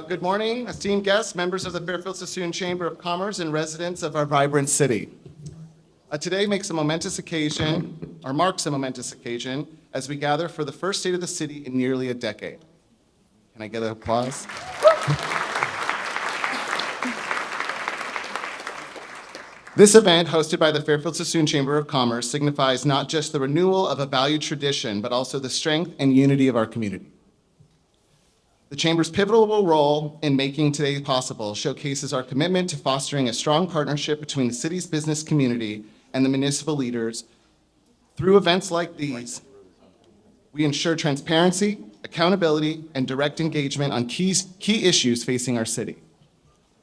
Good morning, esteemed guests, members of the Fairfield Sassoon Chamber of Commerce, and residents of our vibrant city. Today marks a momentous occasion, as we gather for the first State of the City in nearly a decade. Can I get an applause? This event, hosted by the Fairfield Sassoon Chamber of Commerce, signifies not just the renewal of a valued tradition, but also the strength and unity of our community. The Chamber's pivotal role in making today possible showcases our commitment to fostering a strong partnership between the city's business community and the municipal leaders. Through events like these, we ensure transparency, accountability, and direct engagement on key issues facing our city.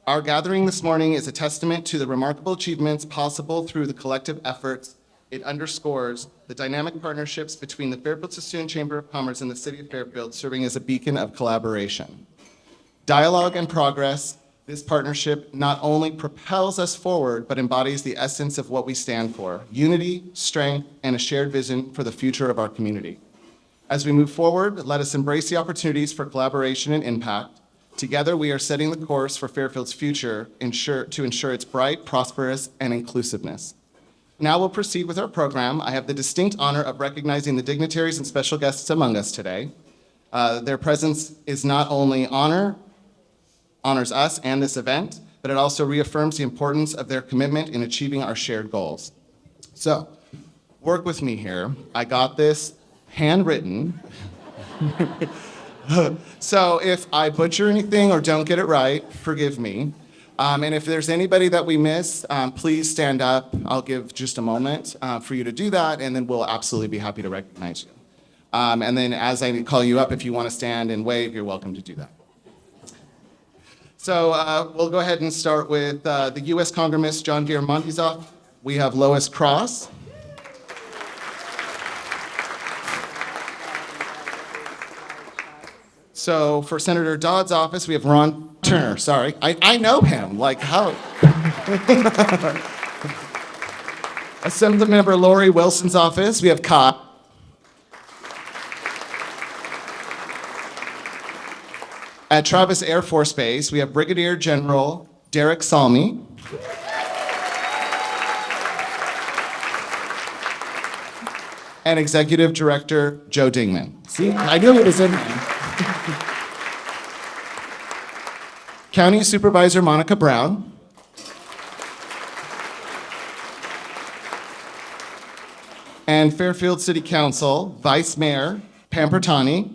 Our gathering this morning is a testament to the remarkable achievements possible through the collective efforts. It underscores the dynamic partnerships between the Fairfield Sassoon Chamber of Commerce and the City of Fairfield, serving as a beacon of collaboration. Dialogue and progress, this partnership not only propels us forward, but embodies the essence of what we stand for: unity, strength, and a shared vision for the future of our community. As we move forward, let us embrace the opportunities for collaboration and impact. Together, we are setting the course for Fairfield's future to ensure its bright, prosperous, and inclusiveness. Now we'll proceed with our program. I have the distinct honor of recognizing the dignitaries and special guests among us today. Their presence is not only honors us and this event, but it also reaffirms the importance of their commitment in achieving our shared goals. So, work with me here. I got this handwritten. So if I butcher anything or don't get it right, forgive me. And if there's anybody that we miss, please stand up. I'll give just a moment for you to do that, and then we'll absolutely be happy to recognize you. And then as I call you up, if you want to stand and wave, you're welcome to do that. So we'll go ahead and start with the U.S. Congressman John Giamonti's. We have Lois Cross. So for Senator Dodd's office, we have Ron Turner. Sorry, I know him. Like how? Assemblymember Lori Wilson's office, we have Kai. At Travis Air Force Base, we have Brigadier General Derek Salmi. And Executive Director Joe Dingman. See, I knew it was in there. County Supervisor Monica Brown. And Fairfield City Council Vice Mayor Pam Pertani.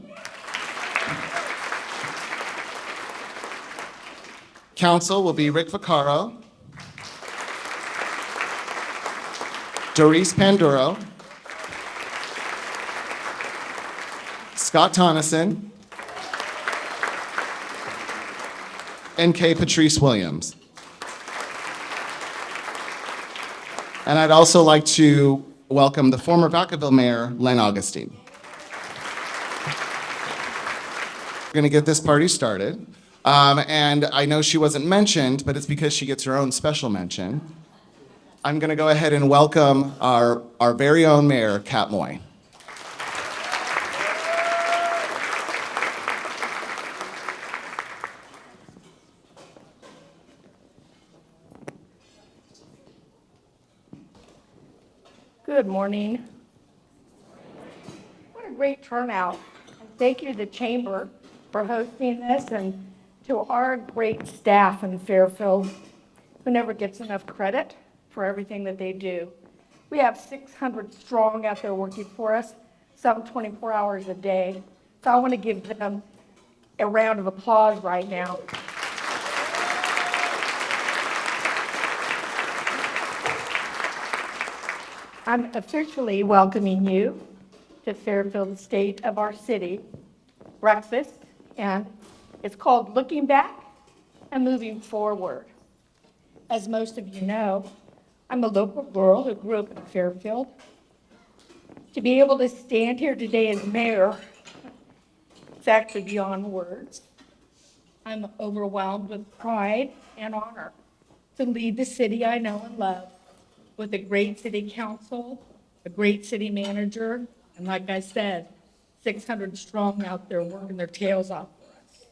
Council will be Rick Vaccaro, Doris Panduro, Scott Tonneson, and K. Patrice Williams. And I'd also like to welcome the former Vacaville Mayor, Len Augustine. We're gonna get this party started. And I know she wasn't mentioned, but it's because she gets her own special mention. I'm gonna go ahead and welcome our very own Mayor, Cat Moy. Good morning. What a great turnout. And thank you to the Chamber for hosting this, and to our great staff in Fairfield, who never gets enough credit for everything that they do. We have 600 strong out there working for us, some 24 hours a day. So I want to give them a round of applause right now. I'm officially welcoming you to Fairfield State of our city breakfast, and it's called Looking Back and Moving Forward. As most of you know, I'm a local girl who grew up in Fairfield. To be able to stand here today as mayor, it's actually beyond words. I'm overwhelmed with pride and honor to lead the city I know and love with a great city council, a great city manager, And like I said, 600 strong out there working their tails off for us.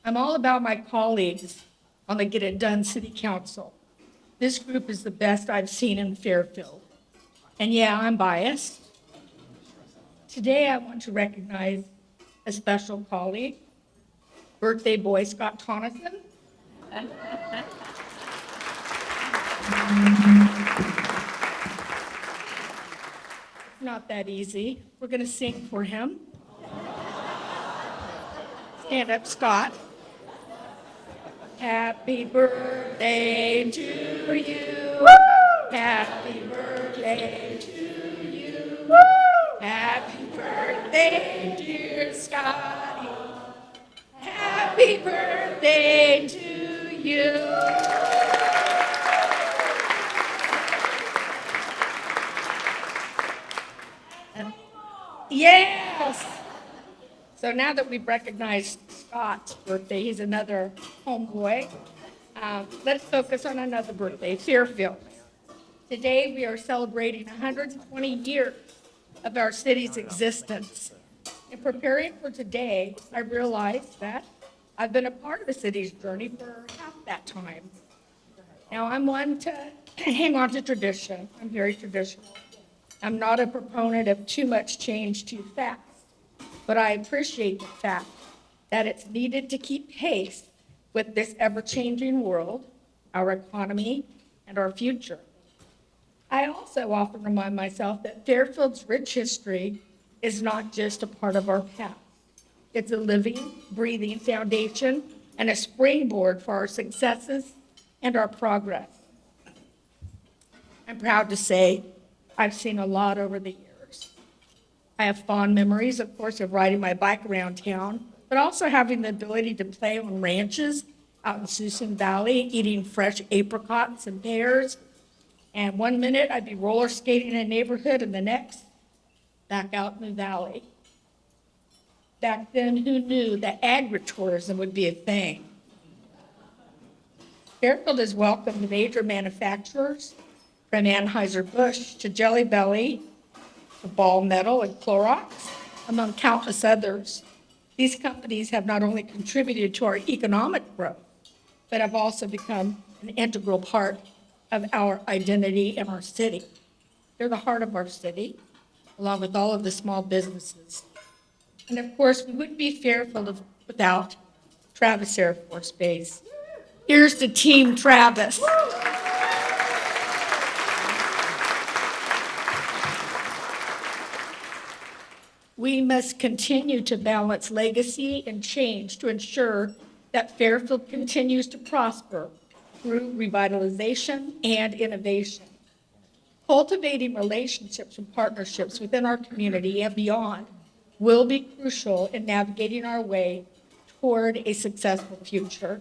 I'm all about my colleagues on the Get It Done City Council. This group is the best I've seen in Fairfield. And yeah, I'm biased. Today, I want to recognize a special colleague, birthday boy Scott Tonneson. It's not that easy. We're going to sing for him. Stand up, Scott. Happy birthday to you. Woo! Happy birthday to you. Woo! Happy birthday, dear Scotty. Happy birthday to you. Yes. So now that we've recognized Scott's birthday, he's another homeboy. Let's focus on another birthday, Fairfield. Today we are celebrating 120 years of our city's existence. In preparing for today, I realized that I've been a part of the city's journey for half that time. Now I'm one to hang on to tradition. I'm very traditional. I'm not a proponent of too much change too fast, but I appreciate the fact that it's needed to keep pace with this ever-changing world, our economy, and our future. I also often remind myself that Fairfield's rich history is not just a part of our past. It's a living, breathing foundation and a springboard for our successes and our progress. I'm proud to say I've seen a lot over the years. I have fond memories, of course, of riding my bike around town, but also having the ability to play on ranches out in Susan Valley, eating fresh apricots and pears. And one minute I'd be roller skating in a neighborhood, and the next, back out in the valley. Back then, who knew that agritourism would be a thing? Fairfield has welcomed major manufacturers, from Anheuser-Busch to Jelly Belly, to Ball Metal and Clorox, among countless others. These companies have not only contributed to our economic growth, but have also become an integral part of our identity in our city. They're the heart of our city, along with all of the small businesses. And of course, we wouldn't be Fairfield without Travis Air Force Base. Here's to Team Travis. We must continue to balance legacy and change to ensure that Fairfield continues to prosper through revitalization and innovation. Cultivating relationships and partnerships within our community and beyond will be crucial in navigating our way toward a successful future.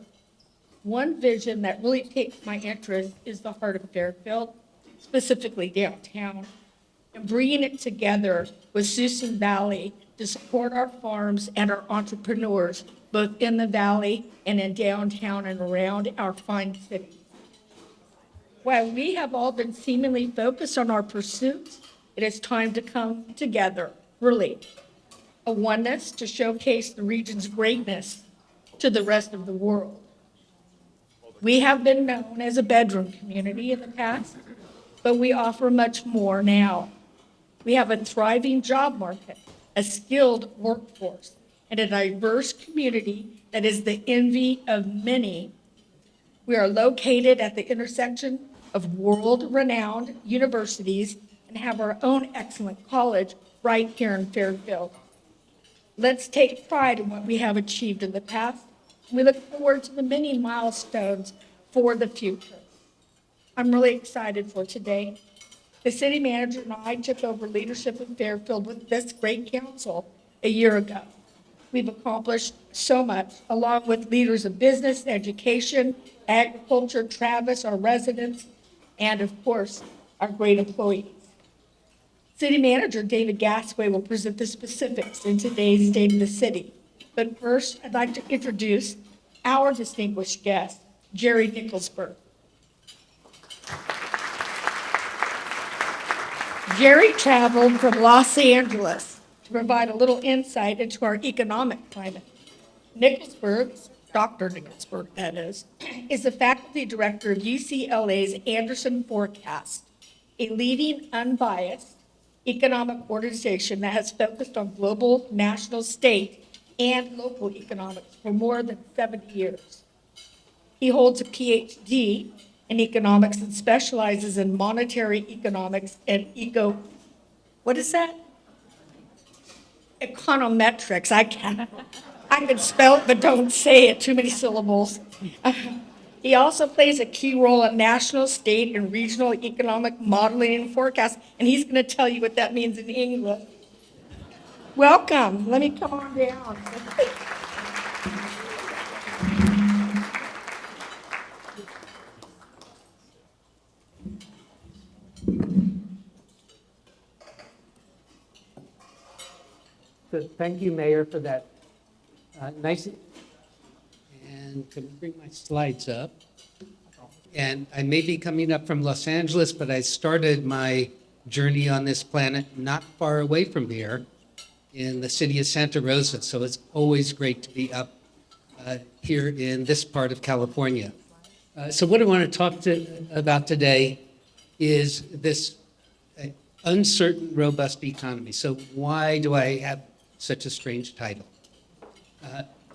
One vision that really takes my interest is the heart of Fairfield, specifically downtown, and bringing it together with Susan Valley to support our farms and our entrepreneurs, both in the valley and in downtown and around our fine city. While we have all been seemingly focused on our pursuits, it is time to come together, really. A oneness to showcase the region's greatness to the rest of the world. We have been known as a bedroom community in the past, but we offer much more now. We have a thriving job market, a skilled workforce, and a diverse community that is the envy of many. We are located at the intersection of world-renowned universities and have our own excellent college right here in Fairfield. Let's take pride in what we have achieved in the past. We look forward to the many milestones for the future. I'm really excited for today. The city manager and I took over leadership in Fairfield with this great council a year ago. We've accomplished so much, along with leaders of business, education, agriculture, Travis, our residents, and of course, our great employees. City Manager David Gassaway will present the specifics in today's State of the City. But first, I'd like to introduce our distinguished guest, Jerry Nickelsburg. Jerry traveled from Los Angeles to provide a little insight into our economic climate. Nickelsburg, Dr. Nickelsburg, that is the faculty director of UCLA's Anderson Forecast, a leading unbiased economic organization that has focused on global, national, state, and local economics for more than 70 years. He holds a PhD in economics and specializes in monetary economics and what is that? Econometrics. I can spell it, but don't say it, too many syllables. He also plays a key role in national, state, and regional economic modeling and forecast, and he's going to tell you what that means in English. Welcome. Let me come on down. So thank you, Mayor, for that nice. And can we bring my slides up? And I may be coming up from Los Angeles, but I started my journey on this planet not far away from here in the city of Santa Rosa. So it's always great to be up here in this part of California. So what I want to talk about today is this uncertain, robust economy. So why do I have such a strange title?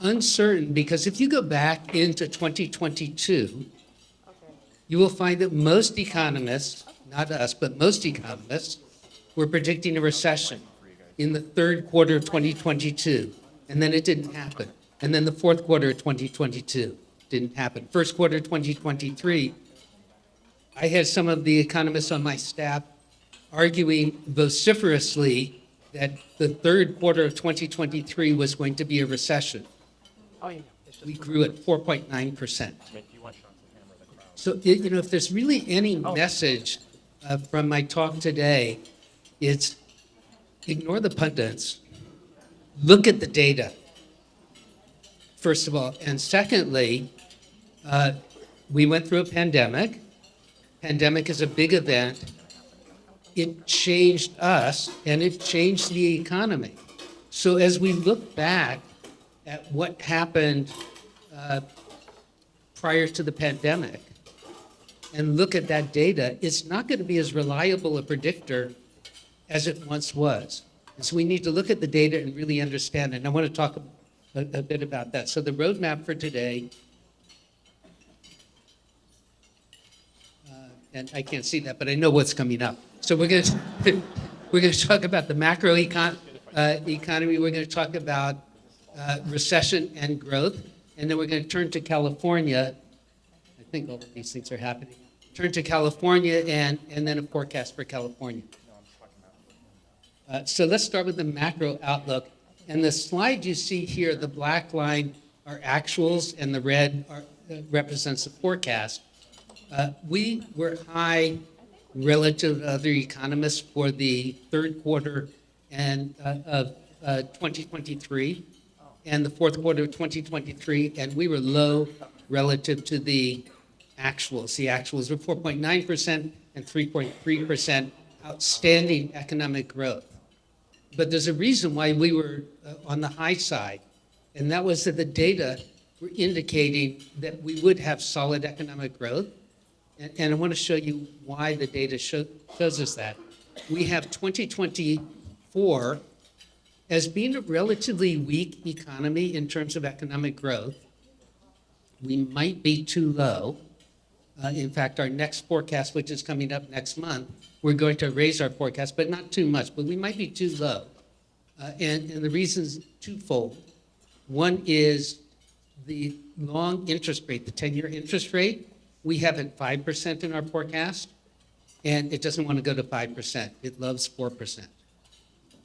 Uncertain, because if you go back into 2022, you will find that most economists, not us, but most economists, were predicting a recession in the third quarter of 2022, and then it didn't happen. And then the fourth quarter of 2022 didn't happen. First quarter of 2023, I had some of the economists on my staff arguing vociferously that the third quarter of 2023 was going to be a recession. We grew at 4.9%. So, if there's really any message from my talk today, it's ignore the pundits, look at the data, first of all. And secondly, we went through a pandemic. Pandemic is a big event. It changed us and it changed the economy. So as we look back at what happened prior to the pandemic and look at that data, it's not going to be as reliable a predictor as it once was. And so we need to look at the data and really understand it. And I want to talk a bit about that. So the roadmap for today, and I can't see that, but I know what's coming up. So we're going to talk about the macro economy. We're going to talk about recession and growth, and then we're going to turn to California. I think all of these things are happening. Turn to California and then a forecast for California. So let's start with the macro outlook. And the slide you see here, the black line are actuals and the red represents the forecast. We were high relative to other economists for the third quarter of 2023 and the fourth quarter of 2023, and we were low relative to the actuals. The actuals were 4.9% and 3.3% outstanding economic growth. But there's a reason why we were on the high side, and that was that the data were indicating that we would have solid economic growth. And I want to show you why the data shows us that. We have 2024 as being a relatively weak economy in terms of economic growth. We might be too low. In fact, our next forecast, which is coming up next month, we're going to raise our forecast, but not too much, but we might be too low. And the reason's twofold. One is the long interest rate, the 10-year interest rate. We have it 5% in our forecast, and it doesn't want to go to 5%. It loves 4%.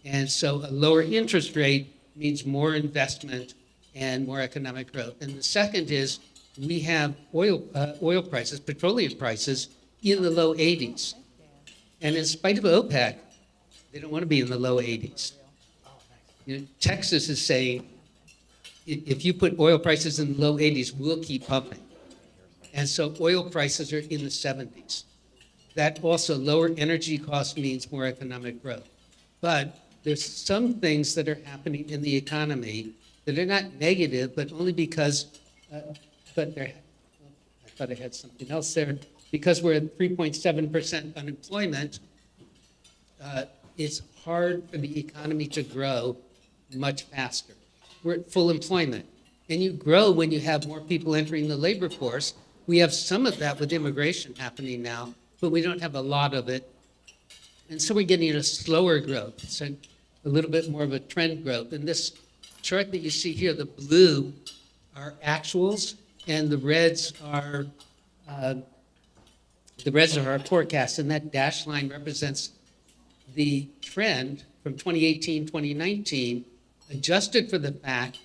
And so a lower interest rate means more investment and more economic growth. And the second is we have oil prices, petroleum prices, in the low 80s. And in spite of OPEC, they don't want to be in the low 80s. Texas is saying, if you put oil prices in the low 80s, we'll keep pumping. And so oil prices are in the 70s. that also lower energy costs means more economic growth. But there's some things that are happening in the economy that are not negative, but only because, I thought I had something else there. Because we're at 3.7% unemployment, it's hard for the economy to grow much faster. We're at full employment. And you grow when you have more people entering the labor force. We have some of that with immigration happening now, but we don't have a lot of it. And so we're getting a slower growth, so a little bit more of a trend growth. And this chart that you see here, the blue are actuals, and the reds are our forecast, and that dashed line represents the trend from 2018, 2019, adjusted for the fact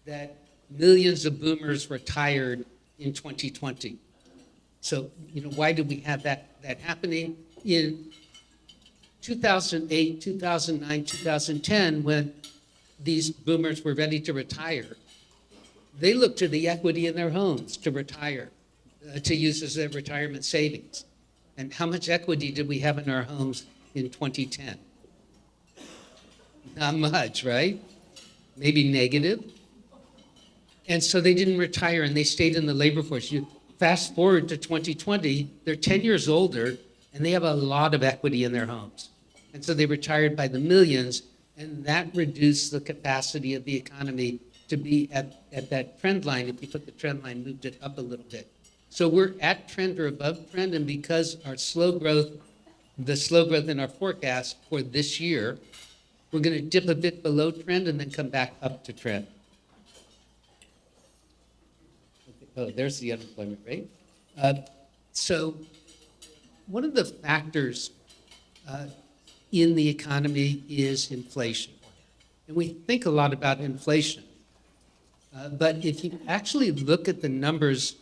that millions of boomers retired in 2020. So, why did we have that happening? In 2008, 2009, 2010, when these boomers were ready to retire, they looked to the equity in their homes to retire, to use as their retirement savings. And how much equity did we have in our homes in 2010? Not much, right? Maybe negative. And so they didn't retire and they stayed in the labor force. You fast forward to 2020, they're 10 years older and they have a lot of equity in their homes. And so they retired by the millions, and that reduced the capacity of the economy to be at that trend line. If you put the trend line, moved it up a little bit. So we're at trend or above trend, and because the slow growth in our forecast for this year, we're going to dip a bit below trend and then come back up to trend. Oh, there's the unemployment rate. So one of the factors in the economy is inflation. And we think a lot about inflation. But if you actually look at the numbers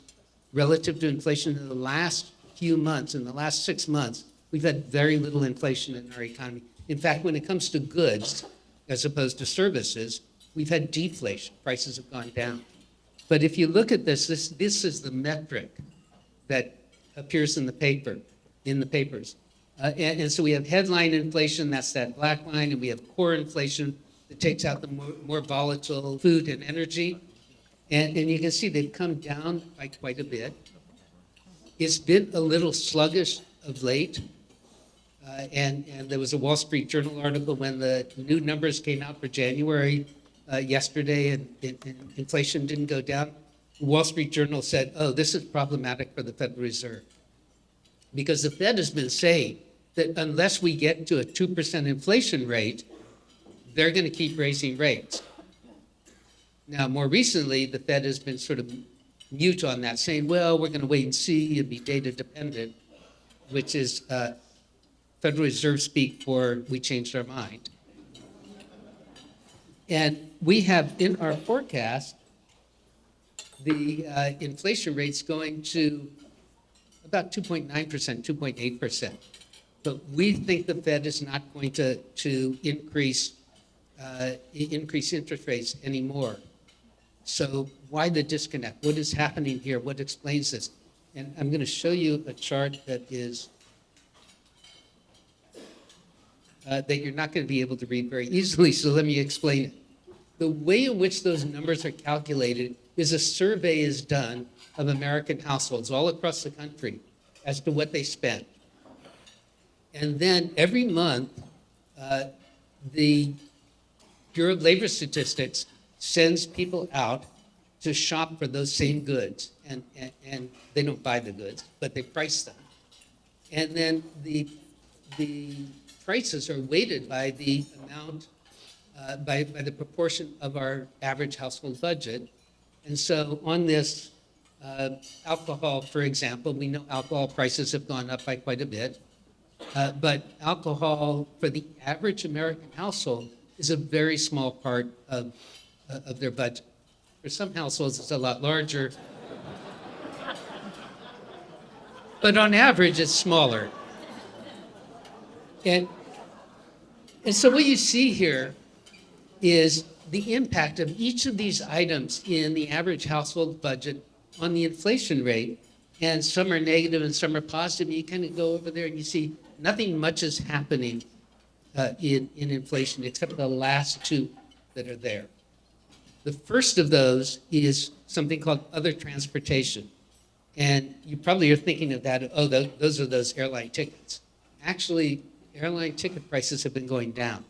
relative to inflation in the last few months, in the last 6 months, we've had very little inflation in our economy. In fact, when it comes to goods, as opposed to services, we've had deflation. Prices have gone down. But if you look at this is the metric that appears in the papers. And so we have headline inflation, that's that black line, and we have core inflation that takes out the more volatile food and energy. And you can see they've come down by quite a bit. It's been a little sluggish of late. And there was a Wall Street Journal article when the new numbers came out for January yesterday, and inflation didn't go down. The Wall Street Journal said, oh, this is problematic for the Federal Reserve. Because the Fed has been saying that unless we get to a 2% inflation rate, they're going to keep raising rates. Now, more recently, the Fed has been sort of mute on that, saying, well, we're going to wait and see and be data dependent, which is Federal Reserve speak for we changed our mind. And we have in our forecast the inflation rates going to about 2.9%, 2.8%. But we think the Fed is not going to increase interest rates anymore. So why the disconnect? What is happening here? What explains this? And I'm going to show you a chart that is that you're not going to be able to read very easily, so let me explain it. The way in which those numbers are calculated is a survey is done of American households all across the country as to what they spend. And then every month, the Bureau of Labor Statistics sends people out to shop for those same goods. And they don't buy the goods, but they price them. And then the prices are weighted by the amount, by the proportion of our average household budget. And so on this, alcohol, for example, we know alcohol prices have gone up by quite a bit. But alcohol for the average American household is a very small part of their budget. For some households, it's a lot larger. But on average, it's smaller. And so what you see here is the impact of each of these items in the average household budget on the inflation rate. and some are negative and some are positive. You kind of go over there and you see nothing much is happening in inflation except the last two that are there. The first of those is something called other transportation. And you probably are thinking of that, oh, those are those airline tickets. Actually, airline ticket prices have been going down.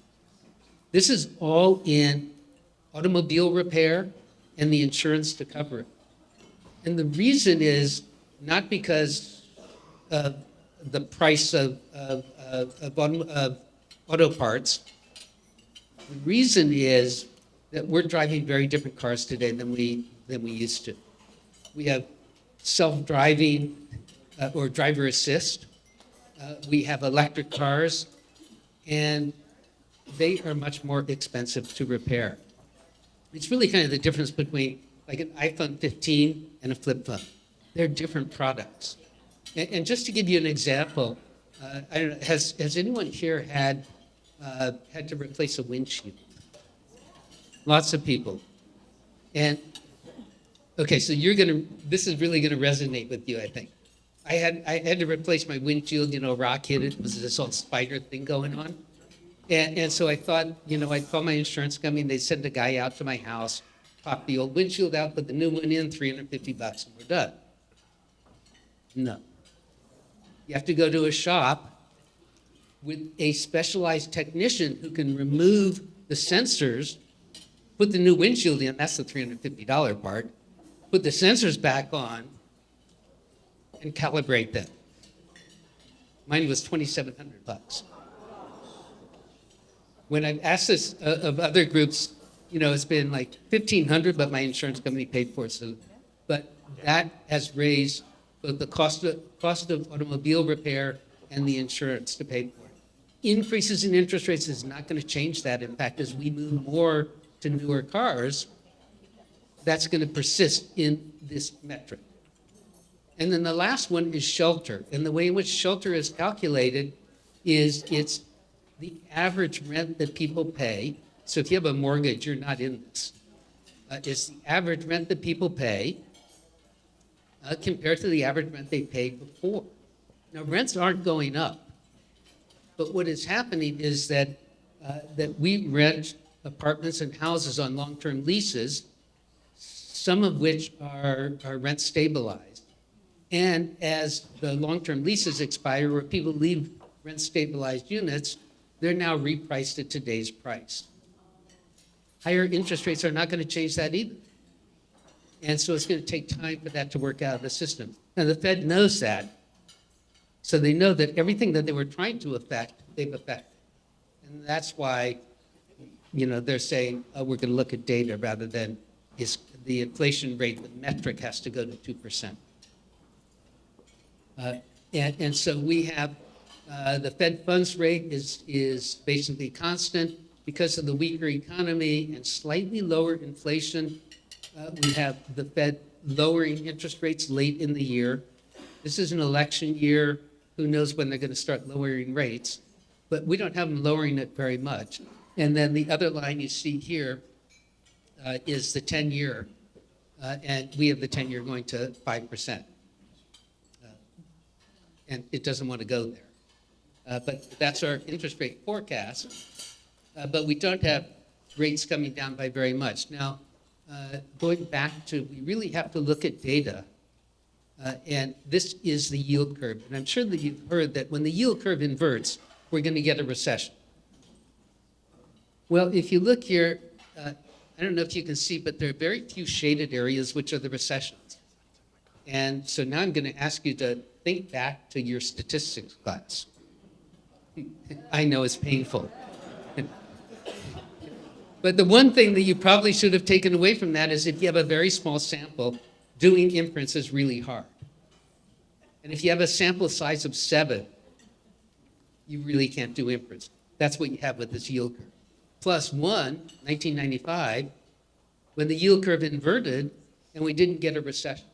This is all in automobile repair and the insurance to cover it. And the reason is not because of the price of auto parts. The reason is that we're driving very different cars today than we used to. We have self-driving or driver assist. We have electric cars, and they are much more expensive to repair. It's really kind of the difference between like an iPhone 15 and a flip phone. They're different products. And just to give you an example, I don't know, has anyone here had to replace a windshield? Lots of people. And okay, so this is really gonna resonate with you, I think. I had to replace my windshield, a rock hit it, was this whole spider thing going on. And so I thought, I'd call my insurance company, they'd send a guy out to my house, pop the old windshield out, put the new one in, $350, and we're done. No. You have to go to a shop with a specialized technician who can remove the sensors, put the new windshield in, that's the $350 part, put the sensors back on, and calibrate them. Mine was $2,700. When I've asked this of other groups, it's been like $1,500, but my insurance company paid for it. So, but that has raised both the cost of automobile repair and the insurance to pay for it. Increases in interest rates is not going to change that. In fact, as we move more to newer cars, that's going to persist in this metric. And then the last one is shelter. And the way in which shelter is calculated is it's the average rent that people pay. So if you have a mortgage, you're not in this. It's the average rent that people pay compared to the average rent they paid before. Now, rents aren't going up. But what is happening is that we rent apartments and houses on long-term leases, some of which are rent stabilized. And as the long-term leases expire, where people leave rent stabilized units, they're now repriced at today's price. Higher interest rates are not going to change that either. And so it's going to take time for that to work out of the system. Now, the Fed knows that. So they know that everything that they were trying to affect, they've affected. And that's why, they're saying, oh, we're going to look at data rather than is the inflation rate, the metric has to go to 2%. And so we have the Fed funds rate is basically constant because of the weaker economy and slightly lower inflation. We have the Fed lowering interest rates late in the year. This is an election year. Who knows when they're going to start lowering rates? But we don't have them lowering it very much. And then the other line you see here is the 10-year. And we have the 10-year going to 5%. And it doesn't want to go there. But that's our interest rate forecast. But we don't have rates coming down by very much. Now, going back to, we really have to look at data. And this is the yield curve. And I'm sure that you've heard that when the yield curve inverts, we're going to get a recession. Well, if you look here, I don't know if you can see, but there are very few shaded areas, which are the recessions. And so now I'm going to ask you to think back to your statistics class. I know it's painful. But the one thing that you probably should have taken away from that is if you have a very small sample, doing inference is really hard. And if you have a sample size of 7, you really can't do inference. That's what you have with this yield curve. Plus 1, 1995, when the yield curve inverted and we didn't get a recession.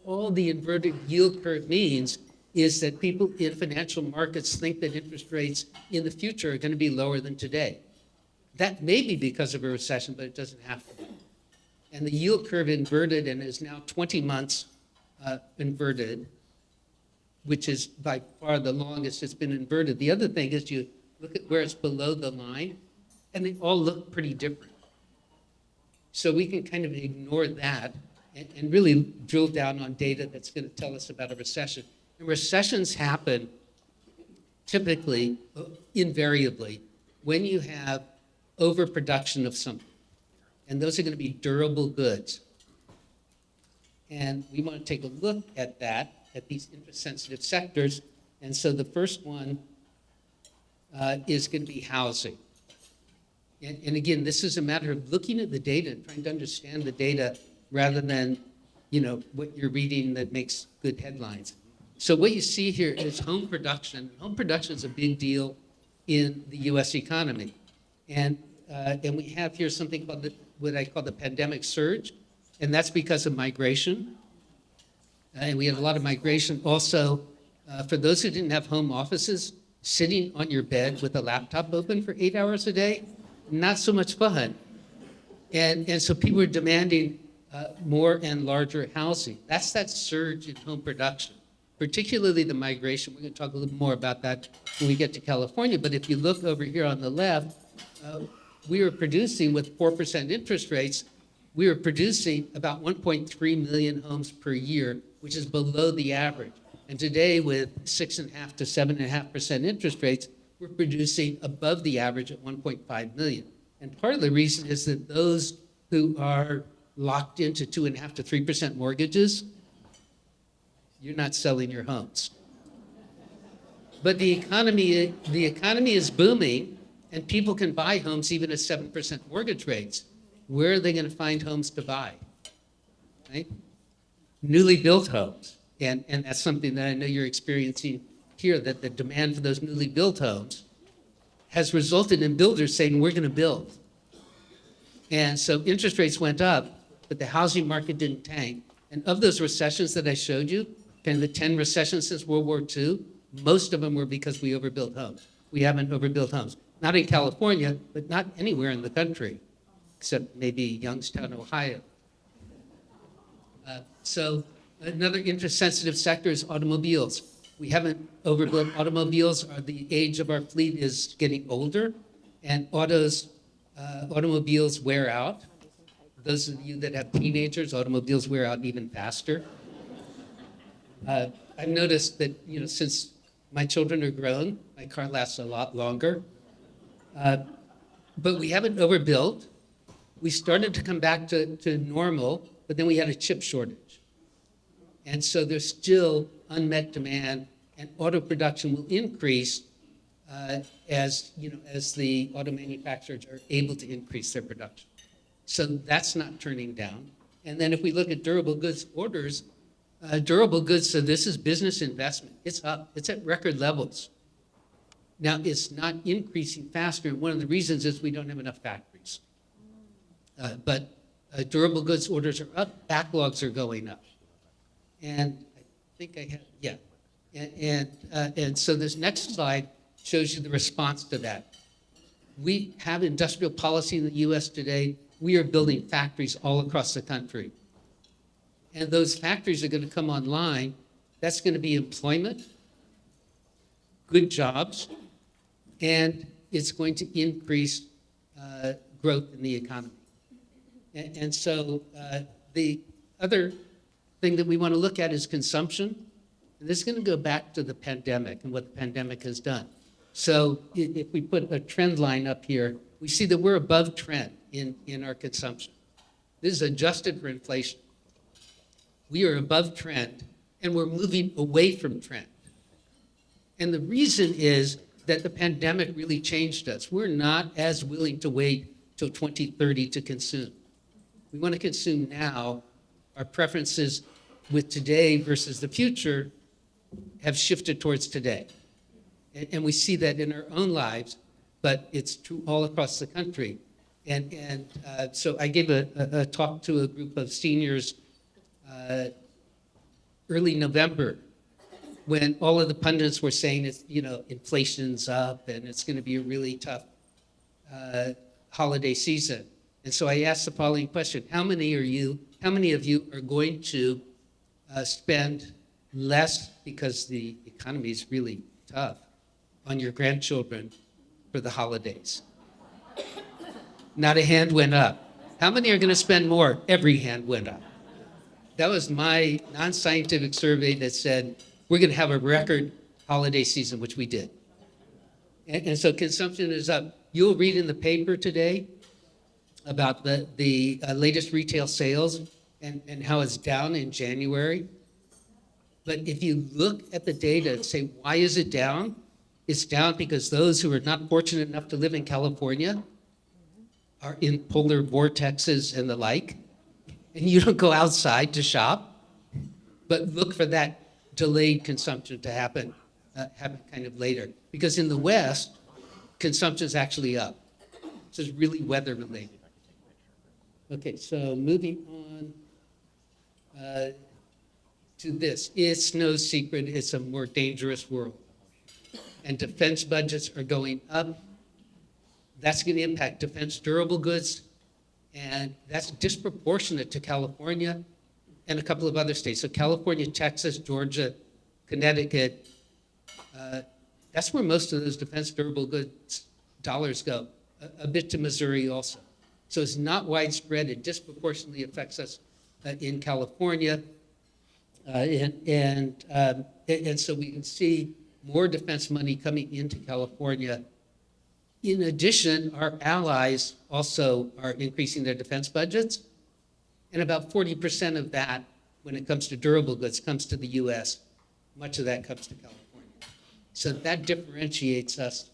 All the inverted yield curve means is that people in financial markets think that interest rates in the future are going to be lower than today. That may be because of a recession, but it doesn't have to be. And the yield curve inverted and is now 20 months inverted, which is by far the longest it's been inverted. The other thing is you look at where it's below the line, and they all look pretty different. So we can kind of ignore that and really drill down on data that's going to tell us about a recession. And recessions happen typically, invariably, when you have overproduction of something. And those are going to be durable goods. And we want to take a look at that, at these interest-sensitive sectors. And so the first one is going to be housing. And again, this is a matter of looking at the data and trying to understand the data rather than, what you're reading that makes good headlines. So what you see here is home production. Home production is a big deal in the U.S. economy. And we have here something called what I call the pandemic surge, and that's because of migration. And we had a lot of migration. Also, for those who didn't have home offices, sitting on your bed with a laptop open for 8 hours a day, not so much fun. And so people are demanding more and larger housing. That's that surge in home production, particularly the migration. We're going to talk a little more about that when we get to California. But if you look over here on the left, we were producing with 4% interest rates, we were producing about 1.3 million homes per year, which is below the average. And today with 6.5 to 7.5% interest rates, we're producing above the average at 1.5 million. And part of the reason is that those who are locked into 2.5 to 3% mortgages, you're not selling your homes. But the economy is booming, and people can buy homes even at 7% mortgage rates. Where are they going to find homes to buy? Right? Newly built homes. And that's something that I know you're experiencing here, that the demand for those newly built homes has resulted in builders saying, we're going to build. And so interest rates went up, but the housing market didn't tank. And of those recessions that I showed you, kind of the 10 recessions since World War II, most of them were because we overbuilt homes. We haven't overbuilt homes. Not in California, but not anywhere in the country, except maybe Youngstown, Ohio. So another interest-sensitive sector is automobiles. We haven't overbuilt automobiles. The age of our fleet is getting older, and automobiles wear out. Those of you that have teenagers, automobiles wear out even faster. I've noticed that, since my children are grown, my car lasts a lot longer. But we haven't overbuilt. We started to come back to normal, but then we had a chip shortage. And so there's still unmet demand, and auto production will increase as the auto manufacturers are able to increase their production. So that's not turning down. And then if we look at durable goods orders, durable goods, so this is business investment. It's up. It's at record levels. Now, it's not increasing faster, and one of the reasons is we don't have enough factories. But durable goods orders are up, backlogs are going up. And I think I have, yeah. And so this next slide shows you the response to that. We have industrial policy in the US today. We are building factories all across the country. And those factories are going to come online. That's going to be employment, good jobs, and it's going to increase growth in the economy. And so the other thing that we want to look at is consumption. And this is going to go back to the pandemic and what the pandemic has done. So if we put a trend line up here, we see that we're above trend in our consumption. This is adjusted for inflation. We are above trend, and we're moving away from trend. And the reason is that the pandemic really changed us. We're not as willing to wait till 2030 to consume. We want to consume now. Our preferences with today versus the future have shifted towards today. And we see that in our own lives, but it's true all across the country. And so I gave a talk to a group of seniors early November, when all of the pundits were saying it's, inflation's up and it's going to be a really tough holiday season. And so I asked the following question: how many of you are going to spend less because the economy is really tough on your grandchildren for the holidays? Not a hand went up. How many are going to spend more? Every hand went up. That was my non-scientific survey that said we're going to have a record holiday season, which we did. And so consumption is up. You'll read in the paper today about the latest retail sales and how it's down in January. But if you look at the data and say, why is it down? It's down because those who are not fortunate enough to live in California are in polar vortexes and the like, and you don't go outside to shop, but look for that delayed consumption to happen kind of later. Because in the West, consumption is actually up. So it's really weather related. Okay, so moving on to this. It's no secret it's a more dangerous world. And defense budgets are going up. That's going to impact defense durable goods, and that's disproportionate to California and a couple of other states. So California, Texas, Georgia, Connecticut, that's where most of those defense durable goods dollars go, a bit to Missouri also. So it's not widespread. It disproportionately affects us in California. And so we can see more defense money coming into California. In addition, our allies also are increasing their defense budgets. And about 40% of that, when it comes to durable goods, comes to the US. Much of that comes to California. So that differentiates us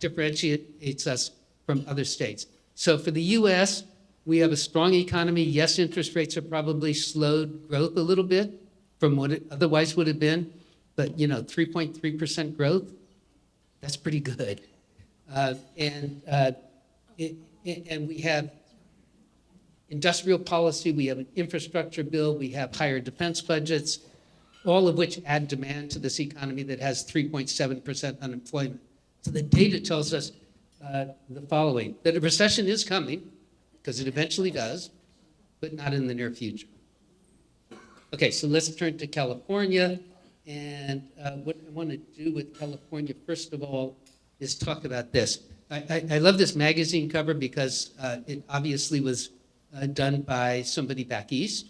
differentiates us from other states. So for the US, we have a strong economy. Yes, interest rates have probably slowed growth a little bit from what it otherwise would have been. But 3.3% growth, that's pretty good. And we have industrial policy, we have an infrastructure bill, we have higher defense budgets, all of which add demand to this economy that has 3.7% unemployment. So the data tells us the following, that a recession is coming, because it eventually does, but not in the near future. Okay, so let's turn to California. And what I want to do with California, first of all, is talk about this. I love this magazine cover because it obviously was done by somebody back east.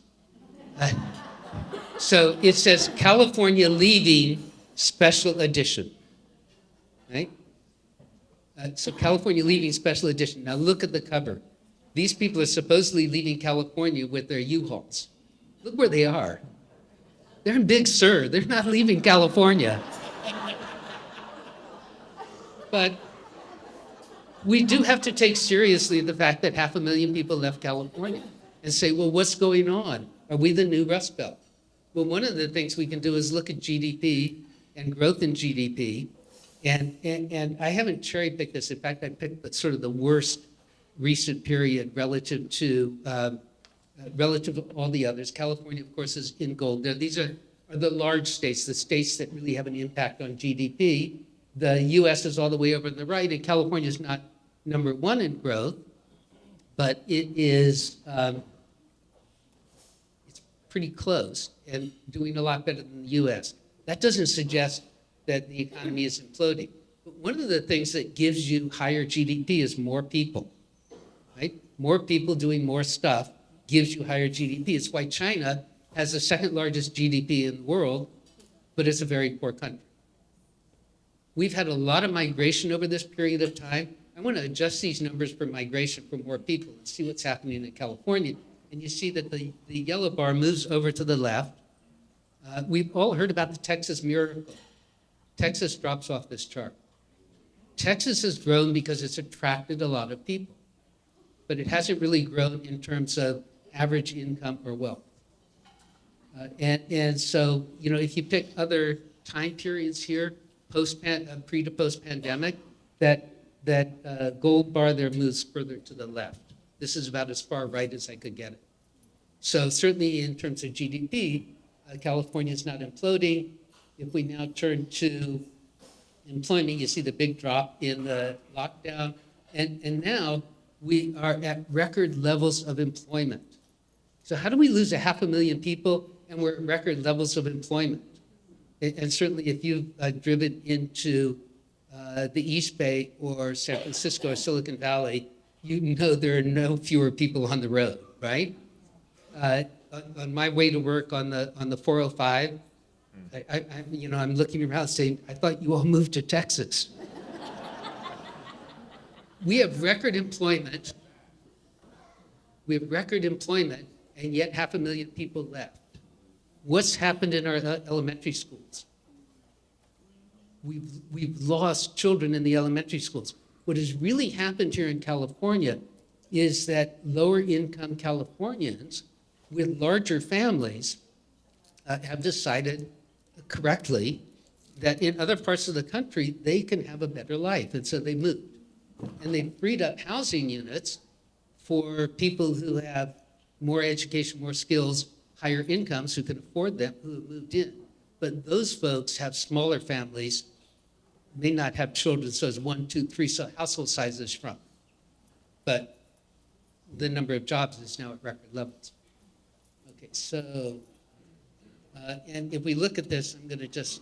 So it says California Leaving Special Edition, right? So California Leaving Special Edition. Now look at the cover. These people are supposedly leaving California with their U-Hauls. Look where they are. They're in Big Sur. They're not leaving California. But we do have to take seriously the fact that 500,000 people left California and say, well, what's going on? Are we the new Rust Belt? Well, one of the things we can do is look at GDP and growth in GDP. And I haven't cherry picked this. In fact, I picked sort of the worst recent period relative to all the others. California, of course, is in gold. Now, these are the large states, the states that really have an impact on GDP. The US is all the way over on the right, and California is not number one in growth, but it is it's pretty close and doing a lot better than the US. That doesn't suggest that the economy is imploding. But one of the things that gives you higher GDP is more people, right? More people doing more stuff gives you higher GDP. It's why China has the second largest GDP in the world, but it's a very poor country. We've had a lot of migration over this period of time. I want to adjust these numbers for migration for more people and see what's happening in California. And you see that the yellow bar moves over to the left. We've all heard about the Texas miracle. Texas drops off this chart. Texas has grown because it's attracted a lot of people, but it hasn't really grown in terms of average income or wealth. And so, if you pick other time periods here, pre to post pandemic, that gold bar there moves further to the left. This is about as far right as I could get it. So certainly in terms of GDP, California is not imploding. If we now turn to employment, you see the big drop in the lockdown. And now we are at record levels of employment. So how do we lose 500,000 people and we're at record levels of employment? And certainly if you've driven into the East Bay or San Francisco or Silicon Valley, you know there are no fewer people on the road, right? On my way to work on the 405, I'm looking around saying, I thought you all moved to Texas. We have record employment. And yet 500,000 people left. What's happened in our elementary schools? We've lost children in the elementary schools. What has really happened here in California is that lower income Californians with larger families have decided correctly that in other parts of the country, they can have a better life. And so they moved. And they freed up housing units for people who have more education, more skills, higher incomes, who can afford them, who have moved in. But those folks have smaller families, may not have children, so it's 1, 2, 3 household sizes shrunk. But the number of jobs is now at record levels. Okay, so, and if we look at this, I'm gonna just,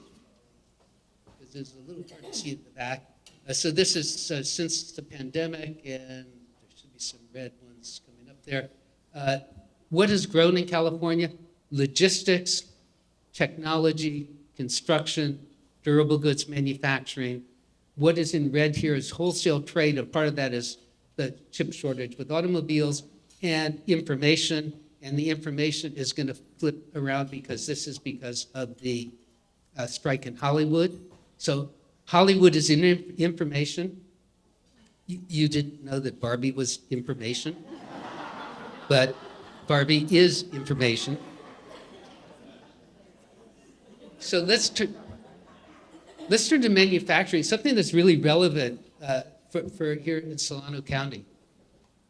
because it's a little hard to see at the back. So this is since the pandemic, and there should be some red ones coming up there. What has grown in California? Logistics, technology, construction, durable goods manufacturing. What is in red here is wholesale trade, and part of that is the chip shortage with automobiles and information. And the information is going to flip around because this is because of the strike in Hollywood. So Hollywood is in information. You didn't know that Barbie was information, but Barbie is information. So let's turn to manufacturing, something that's really relevant for here in Solano County.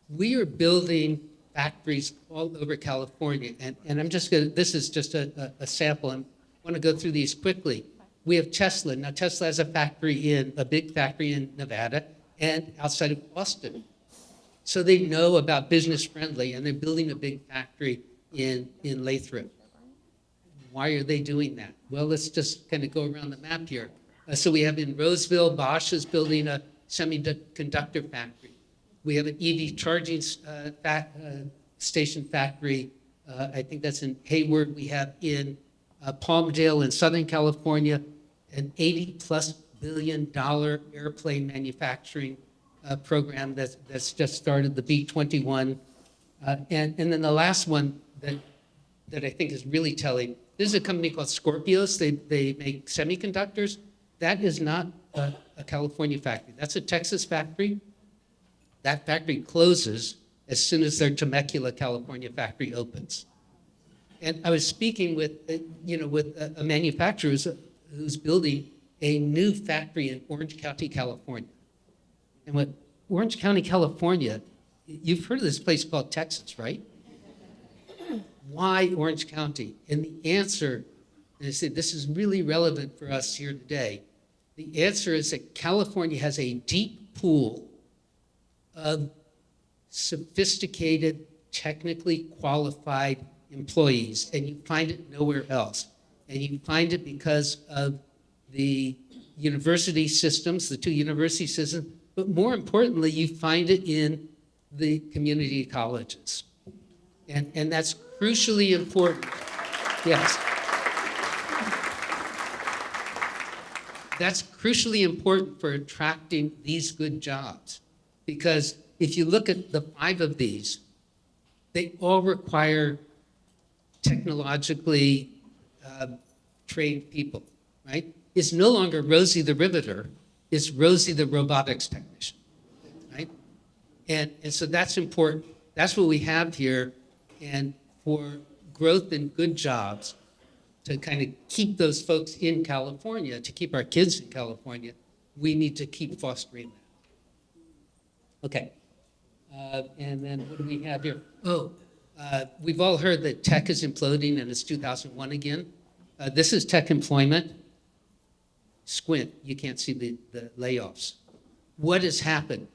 We are building factories all over California, and I'm just gonna, this is just a sample. I want to go through these quickly. We have Tesla. Now Tesla has a big factory in Nevada and outside of Austin. So they know about business friendly, and they're building a big factory in Lathrop. Why are they doing that? Well, let's just kind of go around the map here. So we have in Roseville, Bosch is building a semiconductor factory. We have an EV charging station factory. I think that's in Hayward. We have in Palmdale in Southern California, an $80+ billion airplane manufacturing program that's just started, the B-21. And then the last one that I think is really telling, this is a company called Scorpios. They make semiconductors. That is not a California factory. That's a Texas factory. That factory closes as soon as their Temecula, California factory opens. And I was speaking with a manufacturer who's building a new factory in Orange County, California. And what Orange County, California, you've heard of this place called Texas, right? Why Orange County? And the answer, and I said, this is really relevant for us here today. The answer is that California has a deep pool of sophisticated, technically qualified employees, and you find it nowhere else. And you find it because of the university systems, the 2 university systems, but more importantly, you find it in the community colleges. And that's crucially important. Yes. That's crucially important for attracting these good jobs. Because if you look at the 5 of these, they all require technologically trained people, right? It's no longer Rosie the Riveter, it's Rosie the robotics technician, right? And so that's important. That's what we have here. And for growth and good jobs, to kind of keep those folks in California, to keep our kids in California, we need to keep fostering that. Okay. And then what do we have here? We've all heard that tech is imploding and it's 2001 again. This is tech employment. Squint, you can't see the layoffs. What has happened?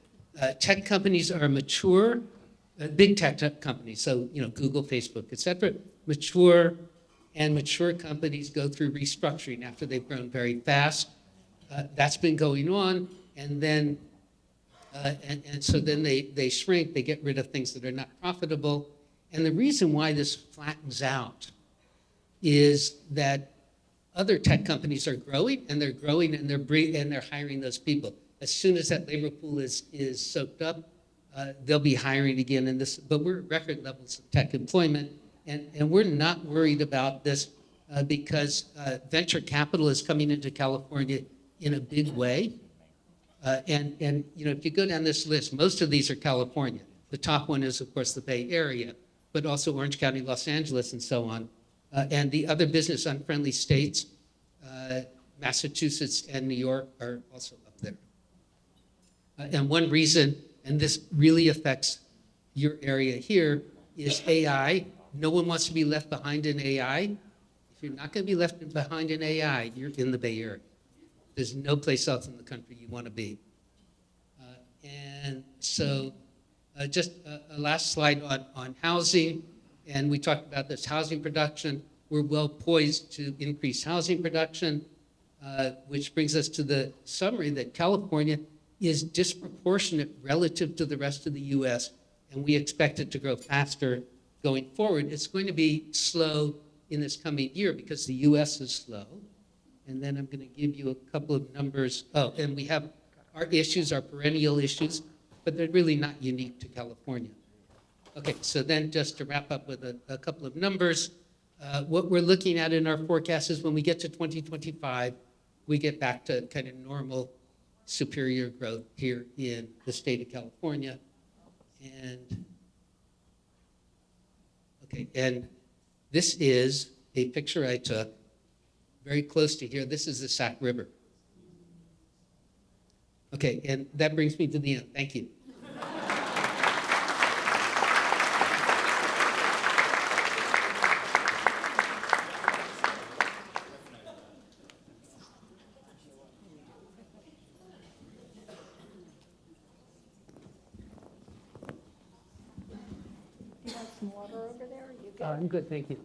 Tech companies are mature big tech companies, so Google, Facebook, et cetera, mature companies go through restructuring after they've grown very fast. That's been going on, and then so then they shrink, they get rid of things that are not profitable. And the reason why this flattens out is that other tech companies are growing, and they're hiring those people. As soon as that labor pool is soaked up, they'll be hiring again. But we're at record levels of tech employment, and we're not worried about this because venture capital is coming into California in a big way. And if you go down this list, most of these are California. The top one is, of course, the Bay Area, but also Orange County, Los Angeles, and so on. And the other business unfriendly states, Massachusetts and New York, are also up there. And one reason, and this really affects your area here, is AI. No one wants to be left behind in AI. If you're not going to be left behind in AI, you're in the Bay Area. There's no place else in the country you want to be. And so just a last slide on housing. And we talked about this housing production. We're well poised to increase housing production, which brings us to the summary that California is disproportionate relative to the rest of the US, and we expect it to grow faster going forward. It's going to be slow in this coming year because the US is slow. And then I'm going to give you a couple of numbers. Oh, and we have our issues, our perennial issues, but they're really not unique to California. Okay, so then just to wrap up with a couple of numbers, what we're looking at in our forecast is when we get to 2025, we get back to kind of normal superior growth here in the state of California. And okay, and this is a picture I took very close to here. This is the Sac River. Okay, and that brings me to the end. Thank you. You want some water over there? Are you good? I'm good, thank you.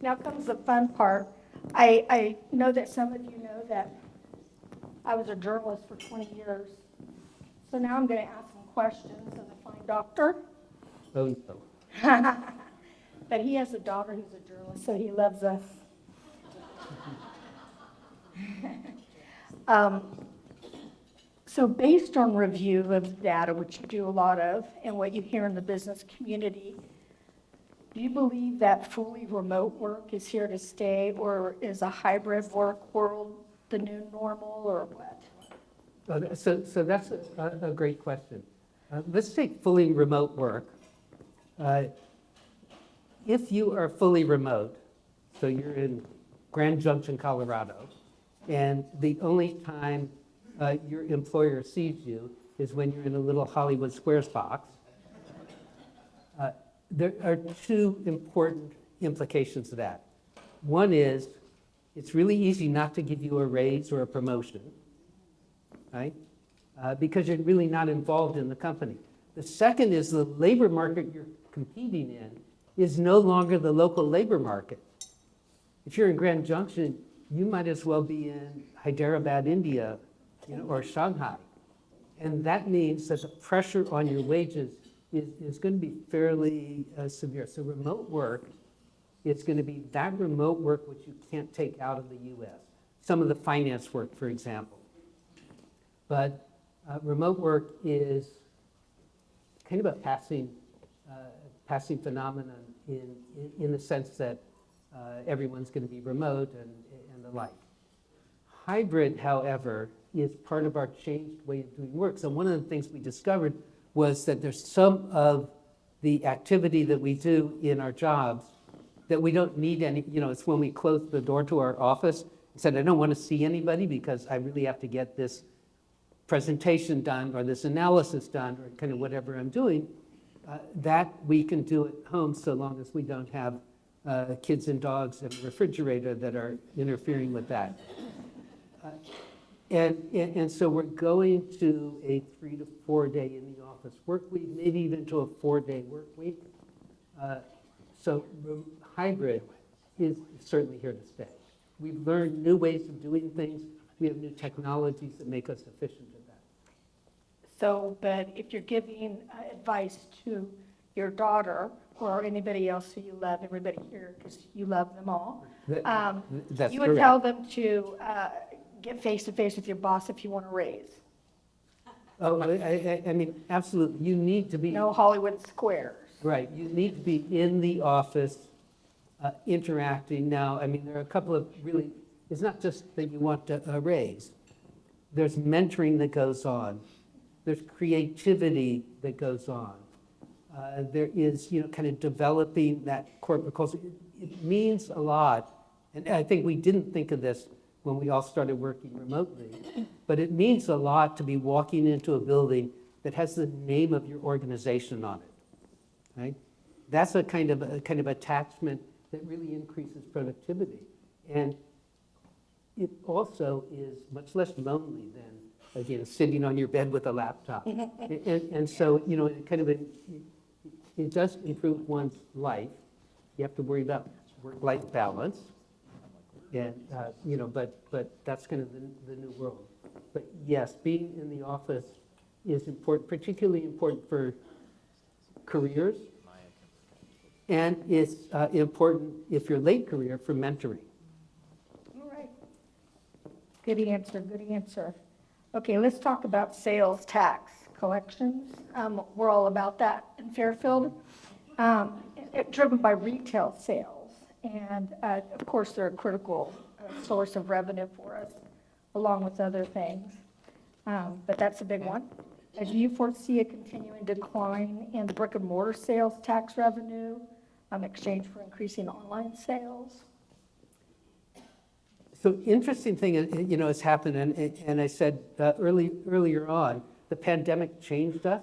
Now comes the fun part. I know that some of you know that I was a journalist for 20 years. So now I'm going to ask some questions of the fine doctor. Oh, no. But he has a daughter who's a journalist, so he loves us. So based on review of the data, which you do a lot of, and what you hear in the business community, do you believe that fully remote work is here to stay, or is a hybrid work world the new normal, or what? So that's a great question. Let's take fully remote work. If you are fully remote, so you're in Grand Junction, Colorado, and the only time your employer sees you is when you're in a little Hollywood Squares box, there are two important implications of that. One is, it's really easy not to give you a raise or a promotion, right? Because you're really not involved in the company. The second is the labor market you're competing in is no longer the local labor market. If you're in Grand Junction, you might as well be in Hyderabad, India, or Shanghai. And that means that the pressure on your wages is going to be fairly severe. So remote work, it's going to be that remote work which you can't take out of the US. Some of the finance work, for example. But remote work is kind of a passing phenomenon in the sense that everyone's going to be remote and the like. Hybrid, however, is part of our changed way of doing work. So one of the things we discovered was that there's some of the activity that we do in our jobs that we don't need any, it's when we close the door to our office and said, I don't want to see anybody because I really have to get this presentation done or this analysis done or kind of whatever I'm doing, that we can do at home so long as we don't have kids and dogs and a refrigerator that are interfering with that. And so we're going to a 3 to 4 day in the office work week, maybe even to a 4-day work week. So hybrid is certainly here to stay. We've learned new ways of doing things. We have new technologies that make us efficient at that. So, but if you're giving advice to your daughter or anybody else who you love, everybody here, because you love them all, That's you would correct. tell them to get face-to-face with your boss if you want to raise. Oh, I mean, absolutely. You need to be. No Hollywood squares. Right, you need to be in the office, interacting. Now, I mean, there are a couple of really, it's not just that you want to raise. There's mentoring that goes on. There's creativity that goes on. There is, kind of developing that corporate culture. It means a lot, and I think we didn't think of this when we all started working remotely, but it means a lot to be walking into a building that has the name of your organization on it. Right? That's a kind of attachment that really increases productivity. And it also is much less lonely than, again, sitting on your bed with a laptop. And so, it does improve one's life. You have to worry about work-life balance. And, but that's kind of the new world. But yes, being in the office is important, particularly important for careers, and it's important if you're late career for mentoring. All right. Good answer, good answer. Okay, let's talk about sales tax collections. We're all about that in Fairfield, driven by retail sales. And of course, they're a critical source of revenue for us, along with other things. But that's a big one. Do you foresee a continuing decline in the brick and mortar sales tax revenue in exchange for increasing online sales? So interesting thing, has happened, and I said earlier on, the pandemic changed us.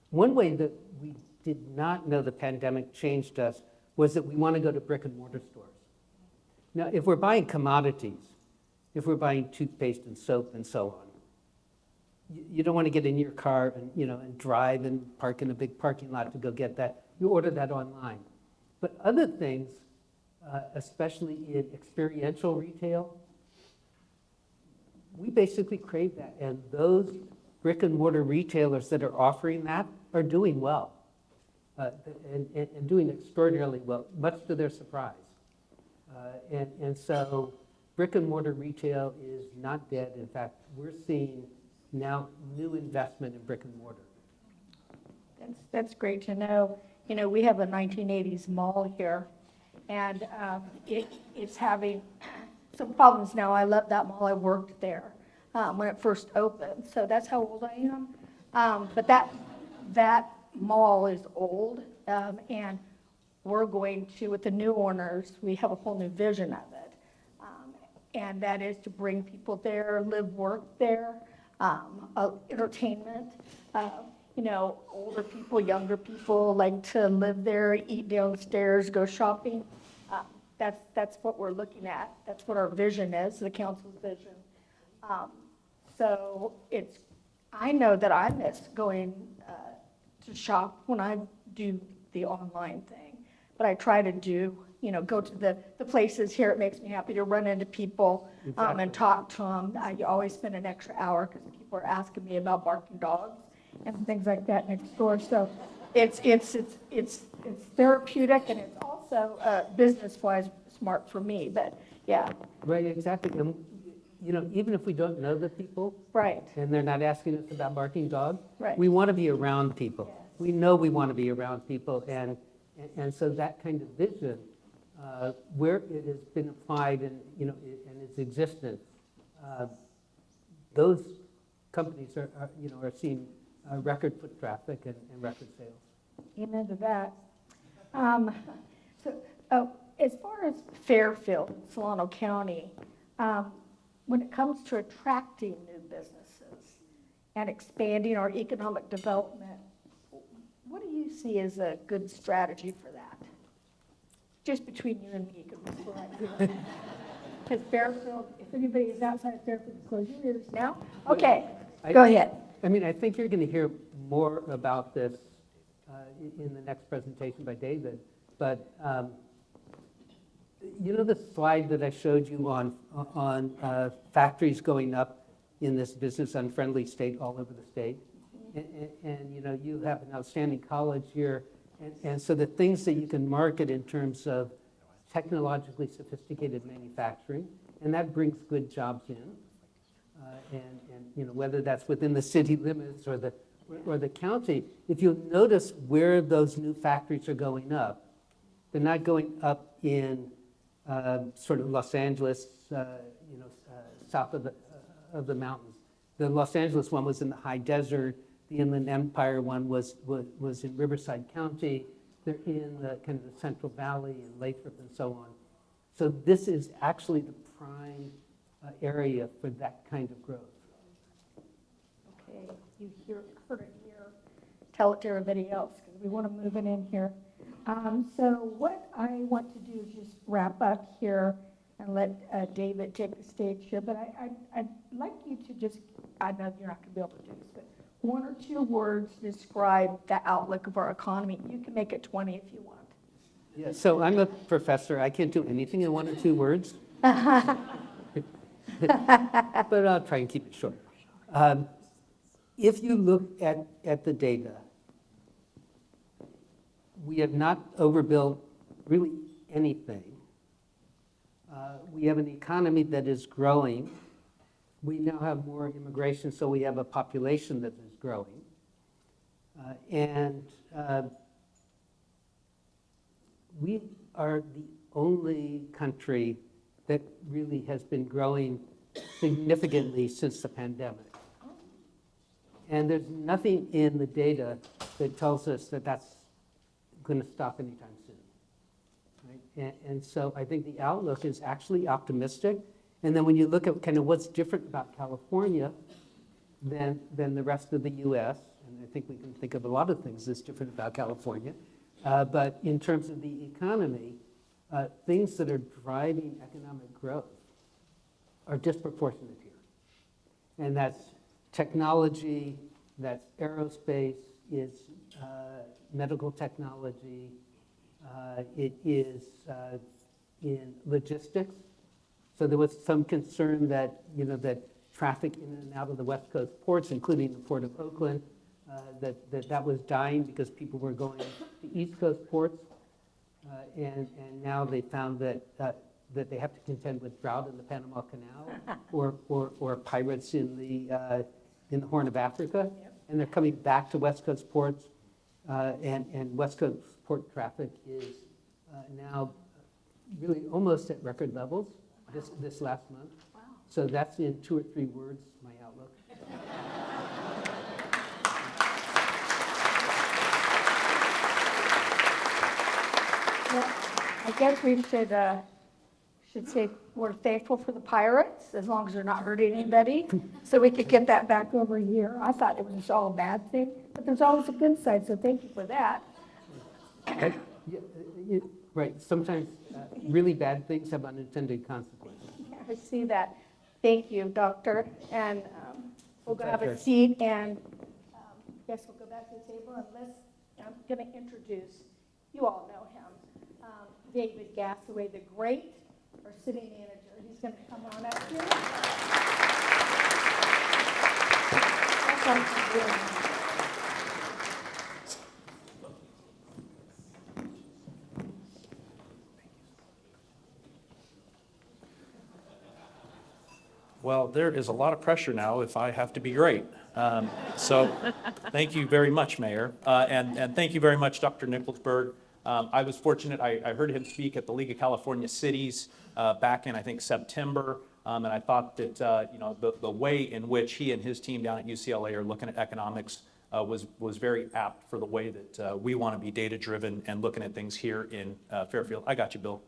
One way that we did not know the pandemic changed us was that we want to go to brick and mortar stores. Now, if we're buying commodities, if we're buying toothpaste and soap and so on, you don't want to get in your car and, and drive and park in a big parking lot to go get that. You order that online. But other things, especially in experiential retail, we basically crave that. And those brick and mortar retailers that are offering that are doing well, and doing extraordinarily well, much to their surprise. And so brick and mortar retail is not dead. In fact, we're seeing now new investment in brick and mortar. That's great to know. We have a 1980s mall here, and it's having some problems now. I love that mall. I worked there when it first opened, so that's how old I am. But that mall is old, and we're going to, with the new owners, we have a whole new vision of it, and that is to bring people there, live, work there, entertainment. Older people, younger people like to live there, eat downstairs, go shopping. That's what we're looking at. That's what our vision is, the council's vision. So I know that I miss going to shop when I do the online thing, but I try to go to the places here. It makes me happy to run into people and talk to them. I always spend an extra hour because people are asking me about barking dogs and things like that next door. So it's therapeutic, and it's also business-wise smart for me. But yeah. Right, exactly. And, even if we don't know the people, Right. and they're not asking us about barking dogs, Right. we want to be around people. Yes. We know we want to be around people, and so that kind of vision, where it has been applied and and it's existent, those companies are seeing record foot traffic and record sales. Amen to that. As far as Fairfield, Solano County, when it comes to attracting new businesses and expanding our economic development, what do you see as a good strategy for that? Just between you and me, because we're right here. Because Fairfield, if anybody is outside of Fairfield, close your ears now. Okay, I- go ahead. I mean, I think you're going to hear more about this in the next presentation by David, but you know the slide that I showed you on factories going up in this business unfriendly state all over the state? And you know, you have an outstanding college here, and so the things that you can market in terms of technologically sophisticated manufacturing, and that brings good jobs in. And you know, whether that's within the city limits or the county, if you'll notice where those new factories are going up, they're not going up in sort of Los Angeles, south of the mountains. The Los Angeles one was in the high desert. The Inland Empire one was in Riverside County. They're in the kind of the Central Valley and Lathrop and so on. So this is actually the prime area for that kind of growth. Okay, you heard it here. Tell it to everybody else, because we want to move it in here. So what I want to do is just wrap up here and let David take the stage here. But I'd like you to just, I know you're not going to be able to do this, but one or two words describe the outlook of our economy. You can make it 20 if you want. Yeah, so I'm a professor. I can't do anything in 1 or 2 words. But I'll try and keep it short. If you look at the data, we have not overbuilt really anything. We have an economy that is growing. We now have more immigration, so we have a population that is growing. And we are the only country that really has been growing significantly since the pandemic. And there's nothing in the data that tells us that that's going to stop anytime soon. Right? And so I think the outlook is actually optimistic. And then when you look at kind of what's different about California than the rest of the US, and I think we can think of a lot of things that's different about California, but in terms of the economy, things that are driving economic growth are disproportionate here. And that's technology, that's aerospace, it's medical technology, it is in logistics. So there was some concern that, you know, that traffic in and out of the West Coast ports, including the Port of Oakland, that was dying because people were going to East Coast ports. And now they found that they have to contend with drought in the Panama Canal or pirates in the Horn of Africa. Yep. And they're coming back to West Coast ports. And West Coast port traffic is now really almost at record levels. Wow. This last month. Wow. So that's in 2 or 3 words, my outlook. Well, I guess we should say we're thankful for the pirates, as long as they're not hurting anybody, so we could get that back over here. I thought it was all a bad thing, but there's always a good side, so thank you for that. Right, sometimes really bad things have unintended consequences. Yeah, I see that. Thank you, Doctor. And we'll go have a seat, and I guess we'll go back to the table, and I'm going to introduce, you all know him, David Gassaway, the great, our city manager. He's going to come on up here. That's what he's doing. Well, there is a lot of pressure now if I have to be great. So thank you very much, Mayor. And thank you very much, Dr. Nickelsburg. I was fortunate, I heard him speak at the League of California Cities back in, I think, September. And I thought that, the way in which he and his team down at UCLA are looking at economics was very apt for the way that we want to be data-driven and looking at things here in Fairfield. I got you, Bill.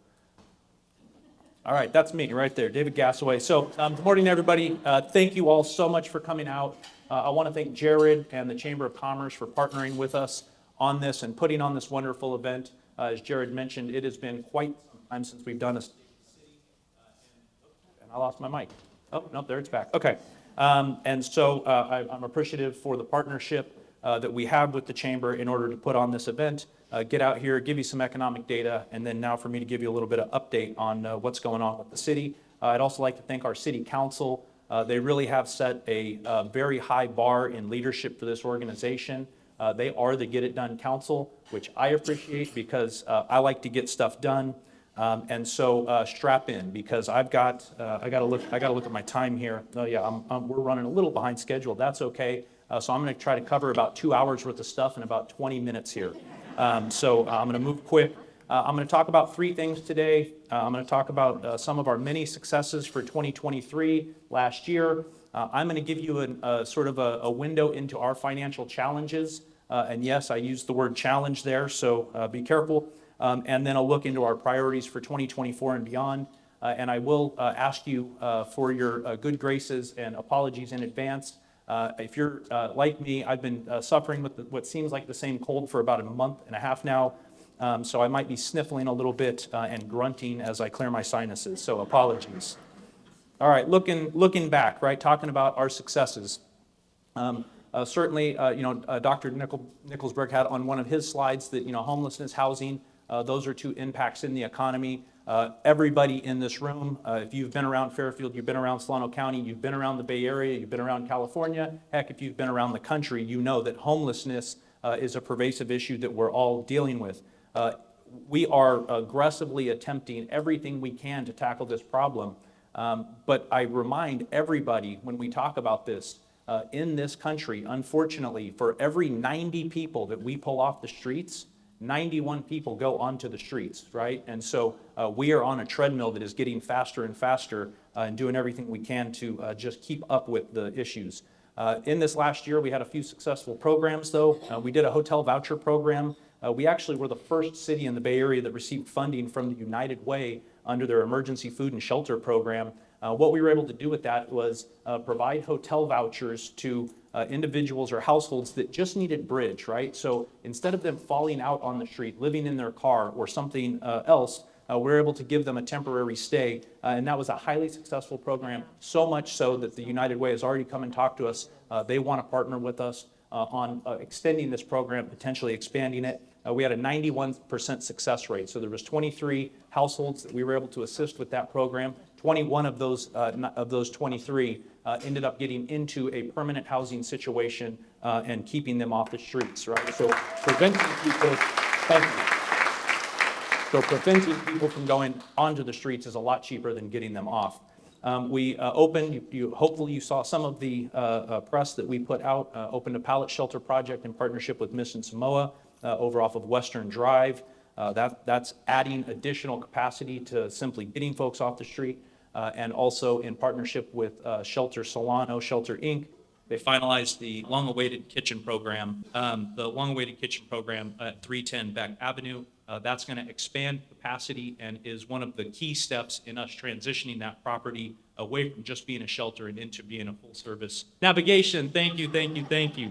All right, that's me right there, David Gassaway. So good morning, everybody. Thank you all so much for coming out. I want to thank Jared and the Chamber of Commerce for partnering with us on this and putting on this wonderful event. As Jared mentioned, it has been quite some time since we've done a state of the city. And I lost my mic. Oh, no, there it's back. Okay. And so I'm appreciative for the partnership that we have with the Chamber in order to put on this event, get out here, give you some economic data, and then now for me to give you a little bit of update on what's going on with the city. I'd also like to thank our city council. They really have set a very high bar in leadership for this organization. They are the Get It Done Council, which I appreciate because I like to get stuff done. And so strap in because I got to look at my time here. Oh yeah, we're running a little behind schedule. That's okay. So I'm going to try to cover about 2 hours worth of stuff in about 20 minutes here. So I'm going to move quick. I'm going to talk about 3 things today. I'm going to talk about some of our many successes for 2023 last year. I'm going to give you a sort of a window into our financial challenges. And yes, I used the word challenge there, so be careful. And then I'll look into our priorities for 2024 and beyond. And I will ask you for your good graces and apologies in advance. If you're like me, I've been suffering with what seems like the same cold for about a month and a half now. So I might be sniffling a little bit and grunting as I clear my sinuses, so apologies. All right, looking back, right, talking about our successes. Certainly, Dr. Nickelsburg had on one of his slides that, homelessness, housing, those are 2 impacts in the economy. Everybody in this room, if you've been around Fairfield, you've been around Solano County, you've been around the Bay Area, you've been around California, heck, if you've been around the country, you know that homelessness is a pervasive issue that we're all dealing with. We are aggressively attempting everything we can to tackle this problem. But I remind everybody when we talk about this, in this country, unfortunately, for every 90 people that we pull off the streets, 91 people go onto the streets, right? And so we are on a treadmill that is getting faster and faster and doing everything we can to just keep up with the issues. In this last year, we had a few successful programs, though. We did a hotel voucher program. We actually were the first city in the Bay Area that received funding from the United Way under their emergency food and shelter program. What we were able to do with that was provide hotel vouchers to individuals or households that just needed bridge, right? So instead of them falling out on the street, living in their car or something else, we're able to give them a temporary stay. And that was a highly successful program, so much so that the United Way has already come and talked to us. They want to partner with us on extending this program, potentially expanding it. We had a 91% success rate. So there was 23 households that we were able to assist with that program. 21 of those 23 ended up getting into a permanent housing situation and keeping them off the streets, right? So preventing people from going onto the streets is a lot cheaper than getting them off. We opened, hopefully you saw some of the press that we put out, opened a pallet shelter project in partnership with Mission Samoa over off of Western Drive. That's adding additional capacity to simply getting folks off the street, and also in partnership with Shelter Solano, Shelter Inc. They finalized the long-awaited kitchen program. The long-awaited kitchen program at 310 Beck Avenue. That's going to expand capacity and is one of the key steps in us transitioning that property away from just being a shelter and into being a full-service navigation. Thank you,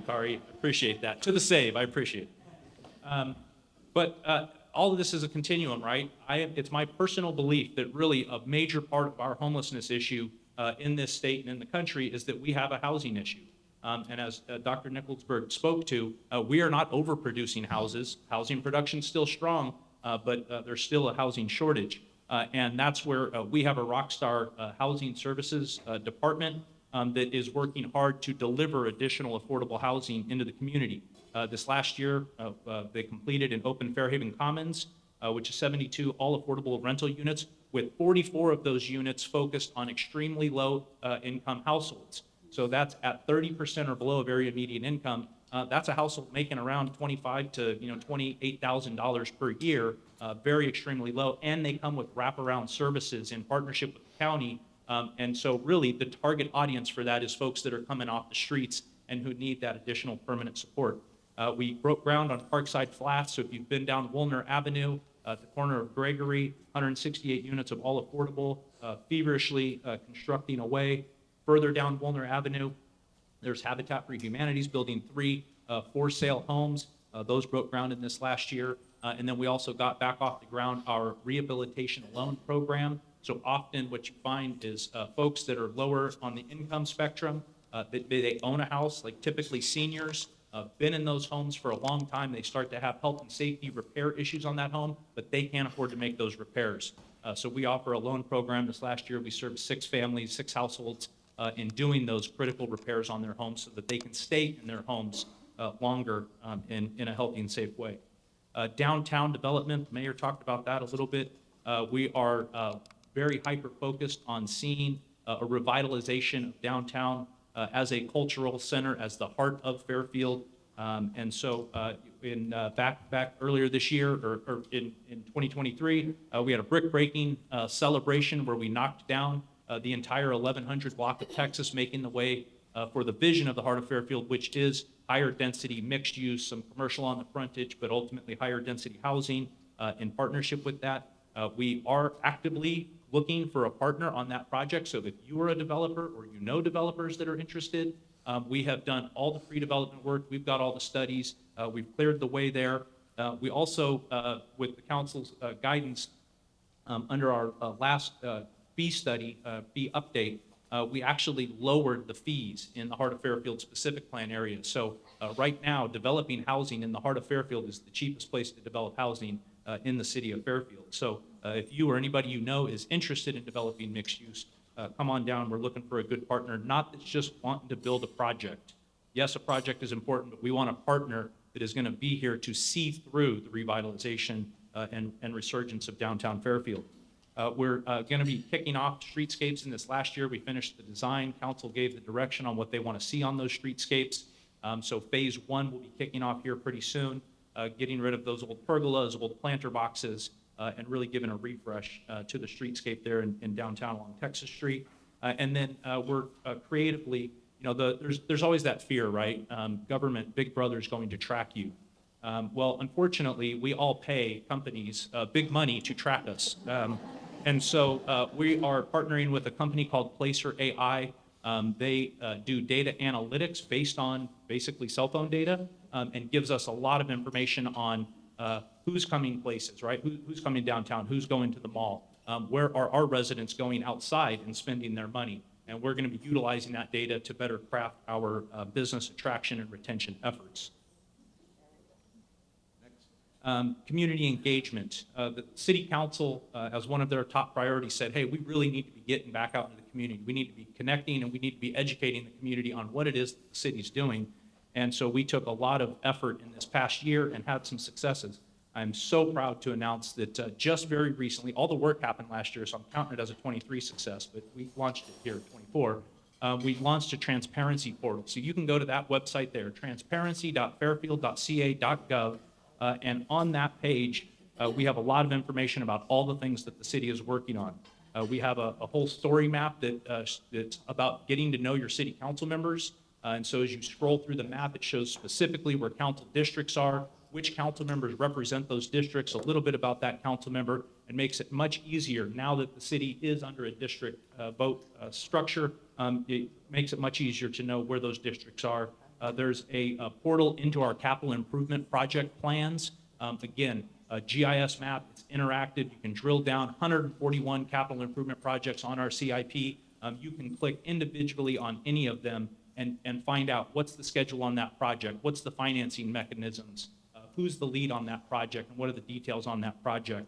Kari. Appreciate that. To the save, I appreciate it. But all of this is a continuum, right? It's my personal belief that really a major part of our homelessness issue in this state and in the country is that we have a housing issue. And as Dr. Nickelsburg spoke to, we are not overproducing houses. Housing production is still strong, but there's still a housing shortage. And that's where we have a rockstar housing services department that is working hard to deliver additional affordable housing into the community. This last year, they completed and opened Fairhaven Commons, which is 72 all affordable rental units, with 44 of those units focused on extremely low income households. So that's at 30% or below of area median income. That's a household making around $25,000 to $28,000 per year, very extremely low, and they come with wraparound services in partnership with the county. And so really the target audience for that is folks that are coming off the streets and who need that additional permanent support. We broke ground on Parkside Flats, so if you've been down Woolner Avenue at the corner of Gregory, 168 units of all affordable, feverishly constructing away. Further down Woolner Avenue, there's Habitat for Humanity's building 3 for-sale homes. Those broke ground in this last year. And then we also got back off the ground our rehabilitation loan program. So often what you find is folks that are lower on the income spectrum, they own a house, like typically seniors, been in those homes for a long time. They start to have health and safety repair issues on that home, but they can't afford to make those repairs. So we offer a loan program. This last year, we served 6 families, 6 households in doing those critical repairs on their homes so that they can stay in their homes longer in a healthy and safe way. Downtown development, the mayor talked about that a little bit. We are very hyper-focused on seeing a revitalization of downtown as a cultural center, as the heart of Fairfield. And so back earlier this year, or in 2023, we had a brick-breaking celebration where we knocked down the entire 1100 block of Texas, making the way for the vision of the heart of Fairfield, which is higher density, mixed use, some commercial on the frontage, but ultimately higher density housing in partnership with that. We are actively looking for a partner on that project. So if you are a developer or you know developers that are interested, we have done all the pre-development work. We've got all the studies. We've cleared the way there. We also, with the council's guidance, under our last fee study, fee update, we actually lowered the fees in the heart of Fairfield specific plan areas. So right now, developing housing in the heart of Fairfield is the cheapest place to develop housing in the city of Fairfield. So if you or anybody you know is interested in developing mixed use, come on down. We're looking for a good partner, not that's just wanting to build a project. Yes, a project is important, but we want a partner that is going to be here to see through the revitalization and resurgence of downtown Fairfield. We're going to be kicking off streetscapes in this last year. We finished the design. Council gave the direction on what they want to see on those streetscapes. So phase 1 will be kicking off here pretty soon, getting rid of those old pergolas, old planter boxes, and really giving a refresh to the streetscape there in downtown along Texas Street. And then we're creatively, there's always that fear, right? Government, big brother is going to track you. Well, unfortunately, we all pay companies big money to track us. And so we are partnering with a company called Placer AI. They do data analytics based on basically cell phone data and gives us a lot of information on who's coming places, right? Who's coming downtown, who's going to the mall, where are our residents going outside and spending their money. And we're going to be utilizing that data to better craft our business attraction and retention efforts. Community engagement. The city council, as one of their top priorities, said, hey, we really need to be getting back out into the community. We need to be connecting and we need to be educating the community on what it is that the city's doing. And so we took a lot of effort in this past year and had some successes. I'm so proud to announce that just very recently, all the work happened last year, so I'm counting it as a 23 success, but we launched it here at 24. We launched a transparency portal. So you can go to that website there, transparency.fairfield.ca.gov. And on that page, we have a lot of information about all the things that the city is working on. We have a whole story map that's about getting to know your city council members. And so as you scroll through the map, it shows specifically where council districts are, which council members represent those districts, a little bit about that council member, and makes it much easier now that the city is under a district vote structure. It makes it much easier to know where those districts are. There's a portal into our capital improvement project plans. Again, a GIS map, it's interactive. You can drill down 141 capital improvement projects on our CIP. You can click individually on any of them and find out what's the schedule on that project, what's the financing mechanisms, who's the lead on that project, and what are the details on that project.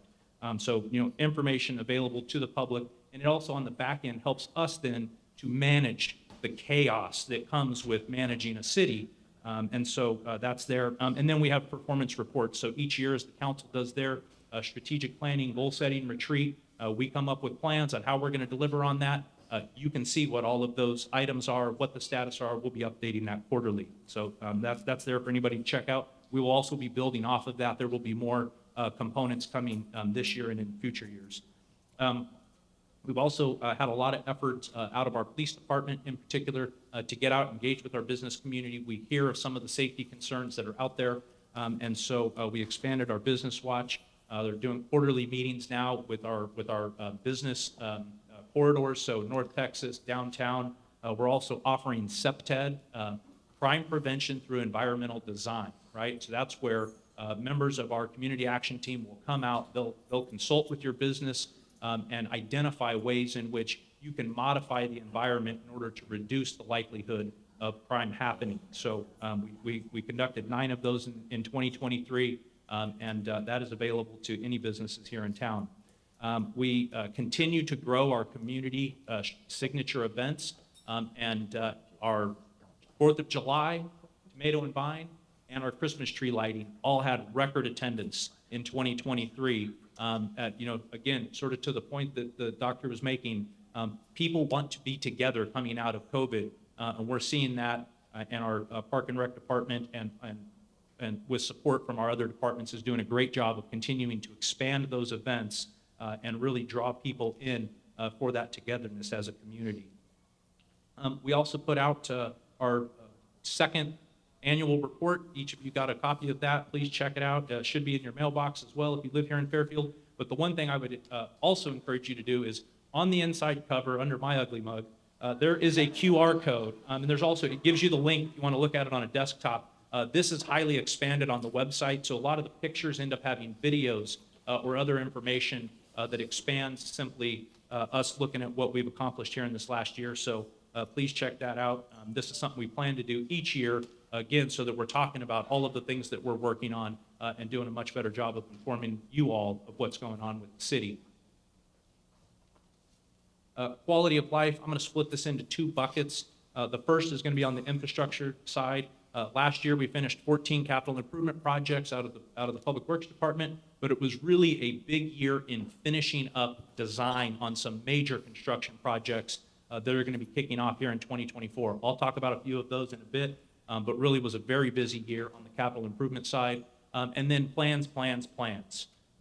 So, information available to the public, and it also on the back end helps us then to manage the chaos that comes with managing a city. And so that's there. And then we have performance reports. So each year as the council does their strategic planning, goal setting retreat, we come up with plans on how we're going to deliver on that. You can see what all of those items are, what the status are. We'll be updating that quarterly. So that's there for anybody to check out. We will also be building off of that. There will be more components coming this year and in future years. We've also had a lot of efforts out of our police department in particular to get out and engage with our business community. We hear of some of the safety concerns that are out there. And so we expanded our business watch. They're doing quarterly meetings now with our business corridors, so North Texas, downtown. We're also offering CPTED, crime prevention through environmental design, right? So that's where members of our community action team will come out. They'll consult with your business and identify ways in which you can modify the environment in order to reduce the likelihood of crime happening. So we conducted 9 of those in 2023, and that is available to any businesses here in town. We continue to grow our community signature events, and our 4th of July, Tomato and Vine, and our Christmas tree lighting all had record attendance in 2023. Again, sort of to the point that the doctor was making, people want to be together coming out of COVID, and we're seeing that, and our Park and Rec department and with support from our other departments is doing a great job of continuing to expand those events and really draw people in for that togetherness as a community. We also put out our second annual report. Each of you got a copy of that. Please check it out. It should be in your mailbox as well if you live here in Fairfield. But the one thing I would also encourage you to do is on the inside cover under my ugly mug, there is a QR code. And there's also, it gives you the link if you want to look at it on a desktop. This is highly expanded on the website. So a lot of the pictures end up having videos or other information that expands simply us looking at what we've accomplished here in this last year. So please check that out. This is something we plan to do each year, again, so that we're talking about all of the things that we're working on and doing a much better job of informing you all of what's going on with the city. Quality of life, I'm going to split this into 2 buckets. The first is going to be on the infrastructure side. Last year, we finished 14 capital improvement projects out of the Public Works Department, but it was really a big year in finishing up design on some major construction projects that are going to be kicking off here in 2024. I'll talk about a few of those in a bit, but really was a very busy year on the capital improvement side. And then plans.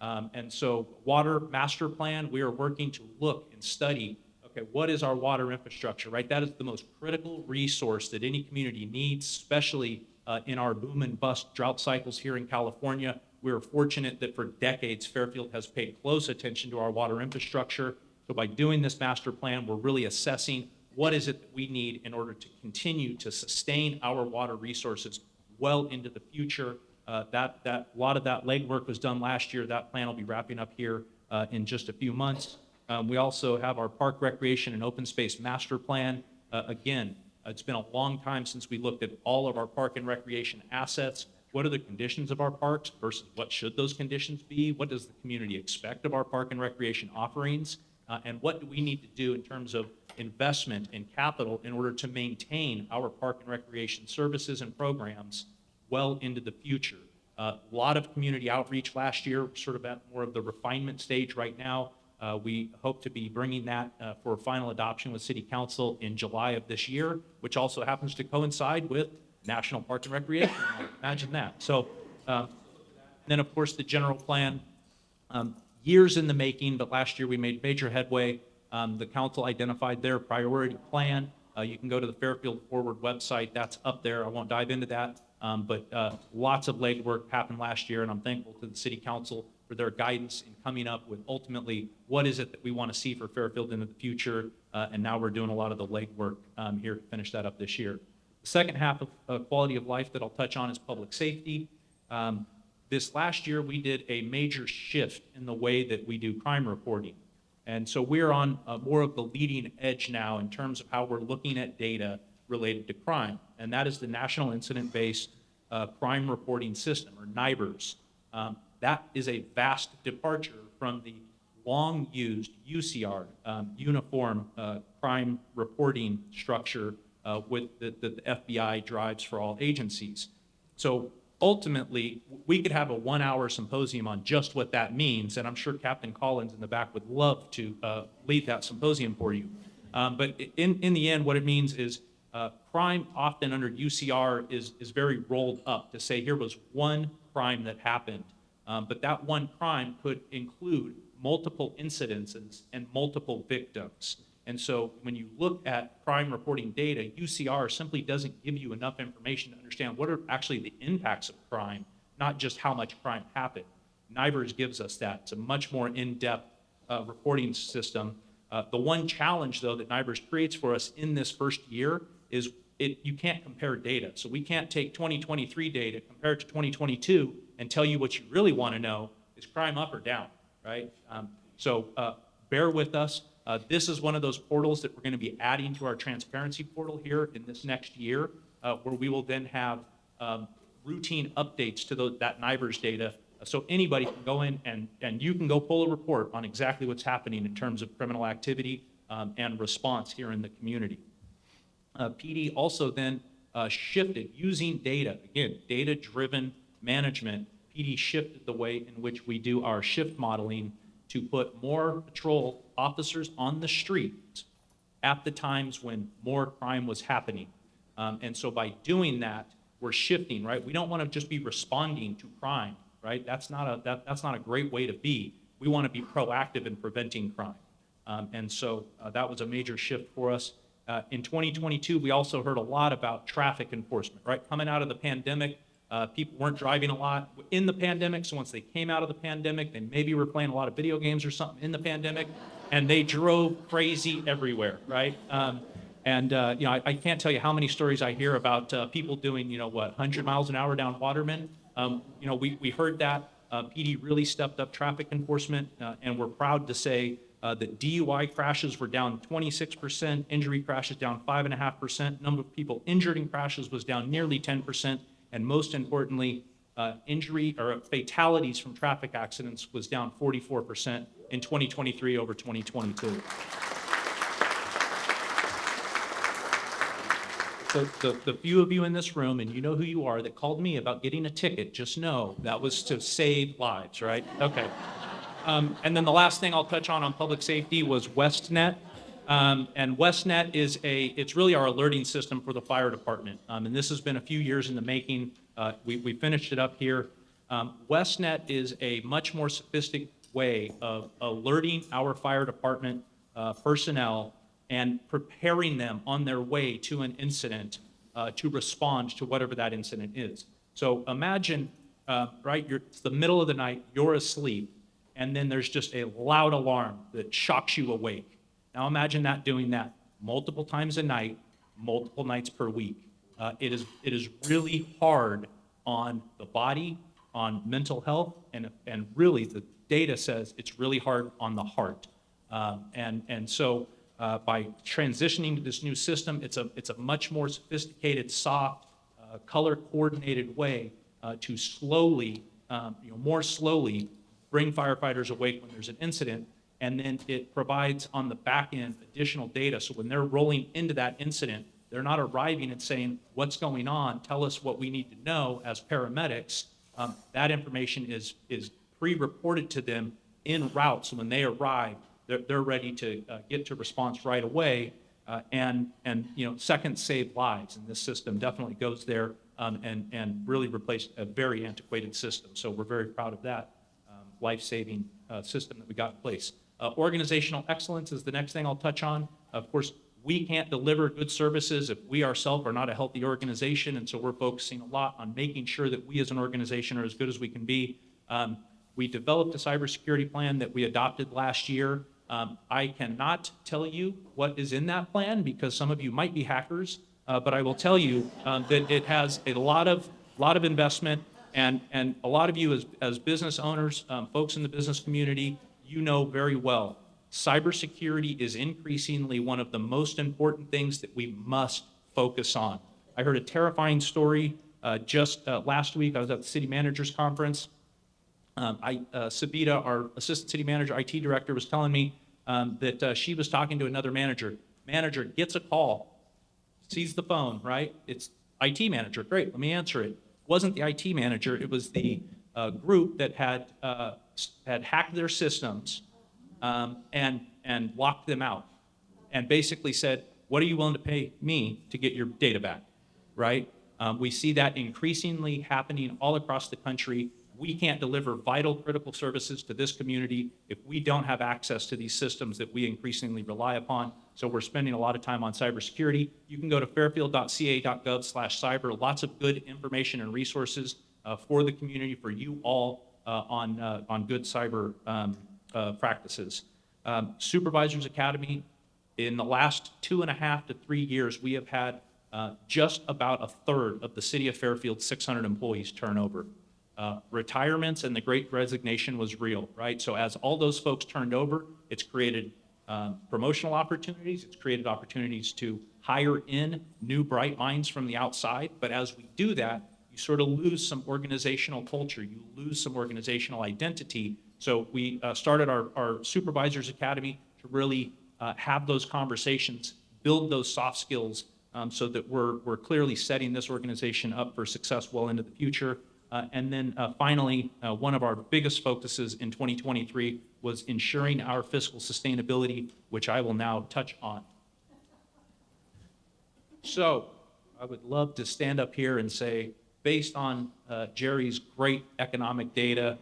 And so water master plan, we are working to look and study, okay, what is our water infrastructure, right? That is the most critical resource that any community needs, especially in our boom and bust drought cycles here in California. We are fortunate that for decades, Fairfield has paid close attention to our water infrastructure. So by doing this master plan, we're really assessing what is it that we need in order to continue to sustain our water resources well into the future. A lot of that legwork was done last year. That plan will be wrapping up here in just a few months. We also have our park recreation and open space master plan. Again, it's been a long time since we looked at all of our park and recreation assets. What are the conditions of our parks versus what should those conditions be? What does the community expect of our park and recreation offerings? And what do we need to do in terms of investment in capital in order to maintain our park and recreation services and programs well into the future? A lot of community outreach last year, sort of at more of the refinement stage right now. We hope to be bringing that for final adoption with City Council in July of this year, which also happens to coincide with National Park and Recreation. Imagine that. So then, of course, the general plan, years in the making, but last year we made major headway. The council identified their priority plan. You can go to the Fairfield Forward website. That's up there. I won't dive into that. But lots of legwork happened last year, and I'm thankful to the City Council for their guidance in coming up with ultimately what is it that we want to see for Fairfield into the future. And now we're doing a lot of the legwork here to finish that up this year. The second half of quality of life that I'll touch on is public safety. This last year, we did a major shift in the way that we do crime reporting. And so we're on more of the leading edge now in terms of how we're looking at data related to crime. And that is the National Incident-Based Crime Reporting System, or NIBRS. That is a vast departure from the long-used UCR, Uniform Crime Reporting Structure with the FBI drives for all agencies. So ultimately, we could have a 1-hour symposium on just what that means, and I'm sure Captain Collins in the back would love to lead that symposium for you. But in the end, what it means is crime often under UCR is very rolled up to say here was one crime that happened, but that one crime could include multiple incidences and multiple victims. And so when you look at crime reporting data, UCR simply doesn't give you enough information to understand what are actually the impacts of crime, not just how much crime happened. NIBRS gives us that. It's a much more in-depth reporting system. The one challenge, though, that NIBRS creates for us in this first year is you can't compare data. So we can't take 2023 data, compare it to 2022, and tell you what you really want to know, is crime up or down, right? bear with us. This is one of those portals that we're going to be adding to our transparency portal here in this next year, where we will then have routine updates to that NIBRS data. So anybody can go in and you can go pull a report on exactly what's happening in terms of criminal activity and response here in the community. PD also then shifted using data, again, data-driven management. PD shifted the way in which we do our shift modeling to put more patrol officers on the streets at the times when more crime was happening. And so by doing that, we're shifting, right? We don't want to just be responding to crime, right? That's not a great way to be. We want to be proactive in preventing crime. And so that was a major shift for us. In 2022, we also heard a lot about traffic enforcement, right? Coming out of the pandemic, people weren't driving a lot in the pandemic, so once they came out of the pandemic, they maybe were playing a lot of video games or something in the pandemic, and they drove crazy everywhere, right? I can't tell you how many stories I hear about people doing, 100 miles an hour down Waterman. We heard that. PD really stepped up traffic enforcement, and we're proud to say that DUI crashes were down 26%, injury crashes down 5.5%, number of people injured in crashes was down nearly 10%, and most importantly, injury or fatalities from traffic accidents was down 44% in 2023 over 2022. So the few of you in this room, and you know who you are, that called me about getting a ticket, just know that was to save lives, right? Okay. And then the last thing I'll touch on public safety was WestNet. And WestNet it's really our alerting system for the fire department. And this has been a few years in the making. We finished it up here. WestNet is a much more sophisticated way of alerting our fire department personnel and preparing them on their way to an incident to respond to whatever that incident is. So imagine, right, it's the middle of the night, you're asleep, and then there's just a loud alarm that shocks you awake. Now imagine doing that multiple times a night, multiple nights per week. It is really hard on the body, on mental health, and really the data says it's really hard on the heart. So by transitioning to this new system, it's a much more sophisticated, soft, color-coordinated way to slowly, more slowly, bring firefighters awake when there's an incident, and then it provides on the back end additional data. So when they're rolling into that incident, they're not arriving and saying, "What's going on? Tell us what we need to know." As paramedics, that information is pre-reported to them en route. So when they arrive, they're ready to get to response right away, and seconds save lives. And this system definitely goes there and really replaced a very antiquated system. So we're very proud of that life-saving system that we got in place. Organizational excellence is the next thing I'll touch on. Of course, we can't deliver good services if we ourselves are not a healthy organization, and so we're focusing a lot on making sure that we as an organization are as good as we can be. We developed a cybersecurity plan that we adopted last year. I cannot tell you what is in that plan because some of you might be hackers, but I will tell you that it has a lot of investment, and a lot of you as business owners, folks in the business community, you know very well, cybersecurity is increasingly one of the most important things that we must focus on. I heard a terrifying story just last week. I was at the city managers conference. Sabita, our assistant city manager, IT director, was telling me that she was talking to another manager. Manager gets a call, sees the phone, right? It's IT manager. Great, let me answer it. It wasn't the IT manager. It was the group that had hacked their systems and locked them out, and basically said, "What are you willing to pay me to get your data back?" Right? We see that increasingly happening all across the country. We can't deliver vital, critical services to this community if we don't have access to these systems that we increasingly rely upon. So we're spending a lot of time on cybersecurity. You can go to fairfield.ca.gov/cyber. Lots of good information and resources for the community, for you all, on good cyber practices. Supervisors Academy, in the last 2.5 to 3 years, we have had just about a third of the city of Fairfield's 600 employees turnover. Retirements and the Great Resignation was real, right? So as all those folks turned over, it's created promotional opportunities. It's created opportunities to hire in new bright minds from the outside. But as we do that, you sort of lose some organizational culture. You lose some organizational identity. So we started our Supervisors Academy to really have those conversations, build those soft skills so that we're clearly setting this organization up for success well into the future. And then finally, one of our biggest focuses in 2023 was ensuring our fiscal sustainability, which I will now touch on. So I would love to stand up here and say, based on Jerry's great economic data,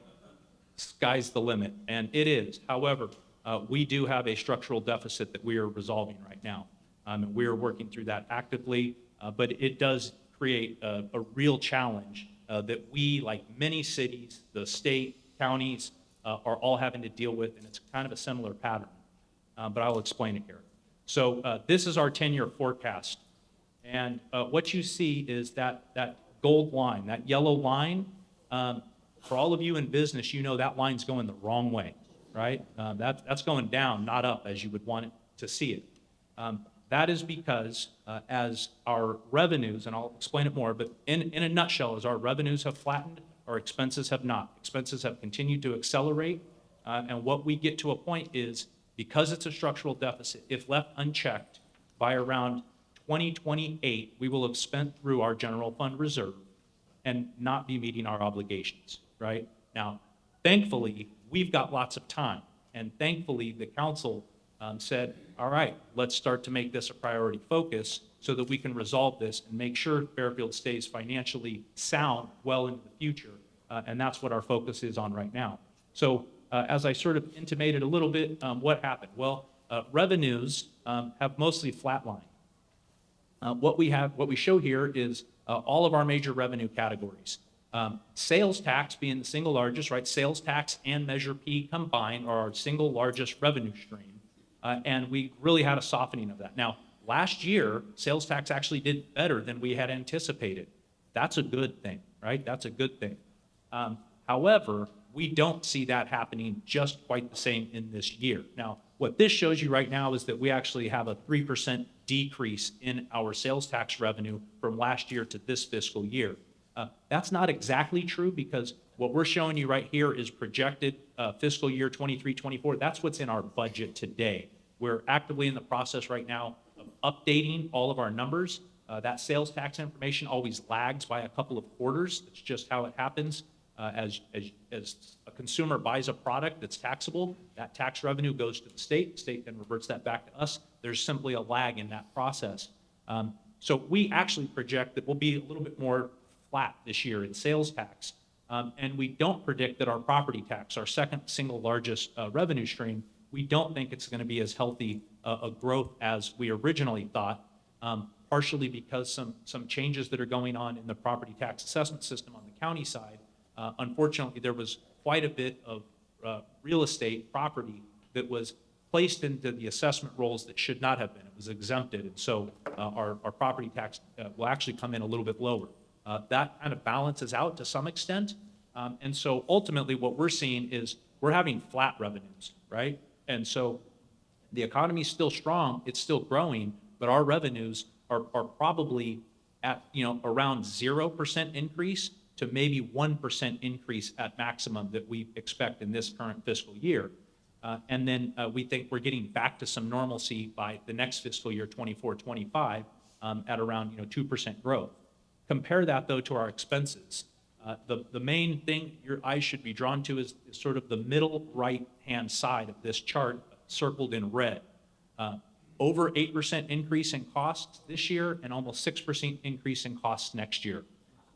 sky's the limit, and it is. However, we do have a structural deficit that we are resolving right now, and we are working through that actively, but it does create a real challenge that we, like many cities, the state, counties, are all having to deal with, and it's kind of a similar pattern, but I'll explain it here. So this is our 10-year forecast, and what you see is that gold line, that yellow line. For all of you in business, you know that line's going the wrong way, right? That's going down, not up, as you would want it to see it. That is because as our revenues, and I'll explain it more, but in a nutshell, as our revenues have flattened, our expenses have not. Expenses have continued to accelerate, and what we get to a point is, because it's a structural deficit, if left unchecked, by around 2028, we will have spent through our general fund reserve and not be meeting our obligations, right? Now, thankfully, we've got lots of time, and thankfully, the council said, all right, let's start to make this a priority focus so that we can resolve this and make sure Fairfield stays financially sound well into the future, and that's what our focus is on right now. So as I sort of intimated a little bit, what happened? Well, revenues have mostly flatlined. What we show here is all of our major revenue categories. Sales tax being the single largest, right? Sales tax and Measure P combined are our single largest revenue stream. And we really had a softening of that. Now, last year, sales tax actually did better than we had anticipated. That's a good thing, right? That's a good thing. However, we don't see that happening just quite the same in this year. Now, what this shows you right now is that we actually have a 3% decrease in our sales tax revenue from last year to this fiscal year. That's not exactly true, because what we're showing you right here is projected fiscal year 23-24. That's what's in our budget today. We're actively in the process right now of updating all of our numbers. That sales tax information always lags by a couple of quarters. It's just how it happens. As a consumer buys a product that's taxable, that tax revenue goes to the state then reverts that back to us. There's simply a lag in that process. So we actually project that we'll be a little bit more flat this year in sales tax. And we don't predict that our property tax, our second single largest revenue stream, we don't think it's going to be as healthy a growth as we originally thought, partially because some changes that are going on in the property tax assessment system on the county side. Unfortunately, there was quite a bit of real estate property that was placed into the assessment rolls that should not have been. It was exempted, and so our property tax will actually come in a little bit lower. That kind of balances out to some extent, and so ultimately what we're seeing is we're having flat revenues, right? And so the economy's still strong, it's still growing, but our revenues are probably at around 0% increase to maybe 1% increase at maximum that we expect in this current fiscal year. And then we think we're getting back to some normalcy by the next fiscal year, 24-25, at around 2% growth. Compare that, though, to our expenses. The main thing your eyes should be drawn to is sort of the middle right-hand side of this chart, circled in red. Over 8% increase in costs this year and almost 6% increase in costs next year.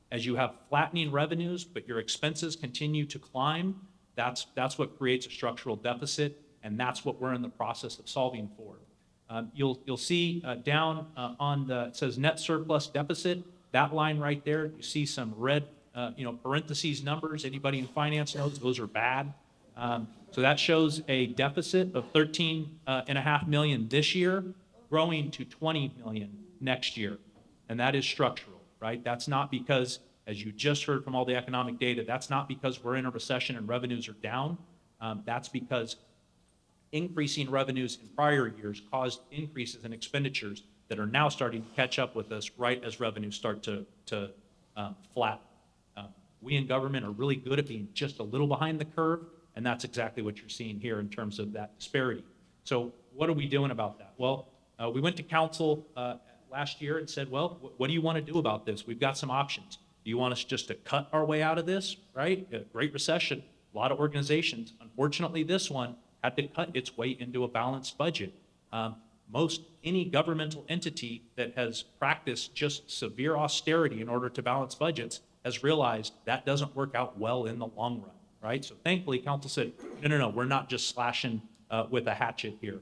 As you have flattening revenues, but your expenses continue to climb, that's what creates a structural deficit, and that's what we're in the process of solving for. You'll see down on it says net surplus deficit, that line right there, you see some red parentheses numbers. Anybody in finance knows those are bad. So that shows a deficit of $13.5 million this year, growing to $20 million next year, and that is structural, right? That's not because As you just heard from all the economic data, that's not because we're in a recession and revenues are down. That's because increasing revenues in prior years caused increases in expenditures that are now starting to catch up with us right as revenues start to flatten. We in government are really good at being just a little behind the curve, and that's exactly what you're seeing here in terms of that disparity. So what are we doing about that? Well, we went to council last year and said, well, what do you want to do about this? We've got some options. Do you want us just to cut our way out of this, right? A great recession, a lot of organizations. Unfortunately, this one had to cut its way into a balanced budget. Any governmental entity that has practiced just severe austerity in order to balance budgets has realized that doesn't work out well in the long run, right? So thankfully, council said, no, we're not just slashing with a hatchet here.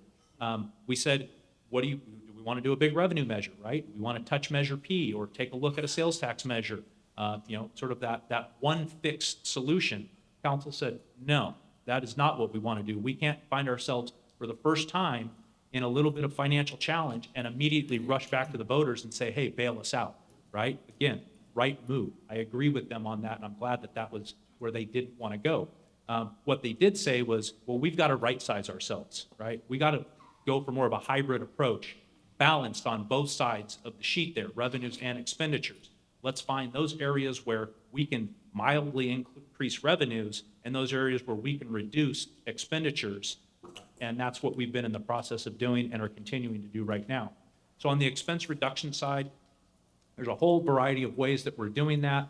We said, do we want to do a big revenue measure, right? We want to touch Measure P or take a look at a sales tax measure, sort of that one fixed solution. Council said, no, that is not what we want to do. We can't find ourselves for the first time in a little bit of financial challenge and immediately rush back to the voters and say, hey, bail us out, right? Again, right move. I agree with them on that, and I'm glad that was where they didn't want to go. What they did say was, well, we've got to right-size ourselves, right? We got to go for more of a hybrid approach, balanced on both sides of the sheet there, revenues and expenditures. Let's find those areas where we can mildly increase revenues and those areas where we can reduce expenditures. And that's what we've been in the process of doing and are continuing to do right now. So on the expense reduction side, there's a whole variety of ways that we're doing that.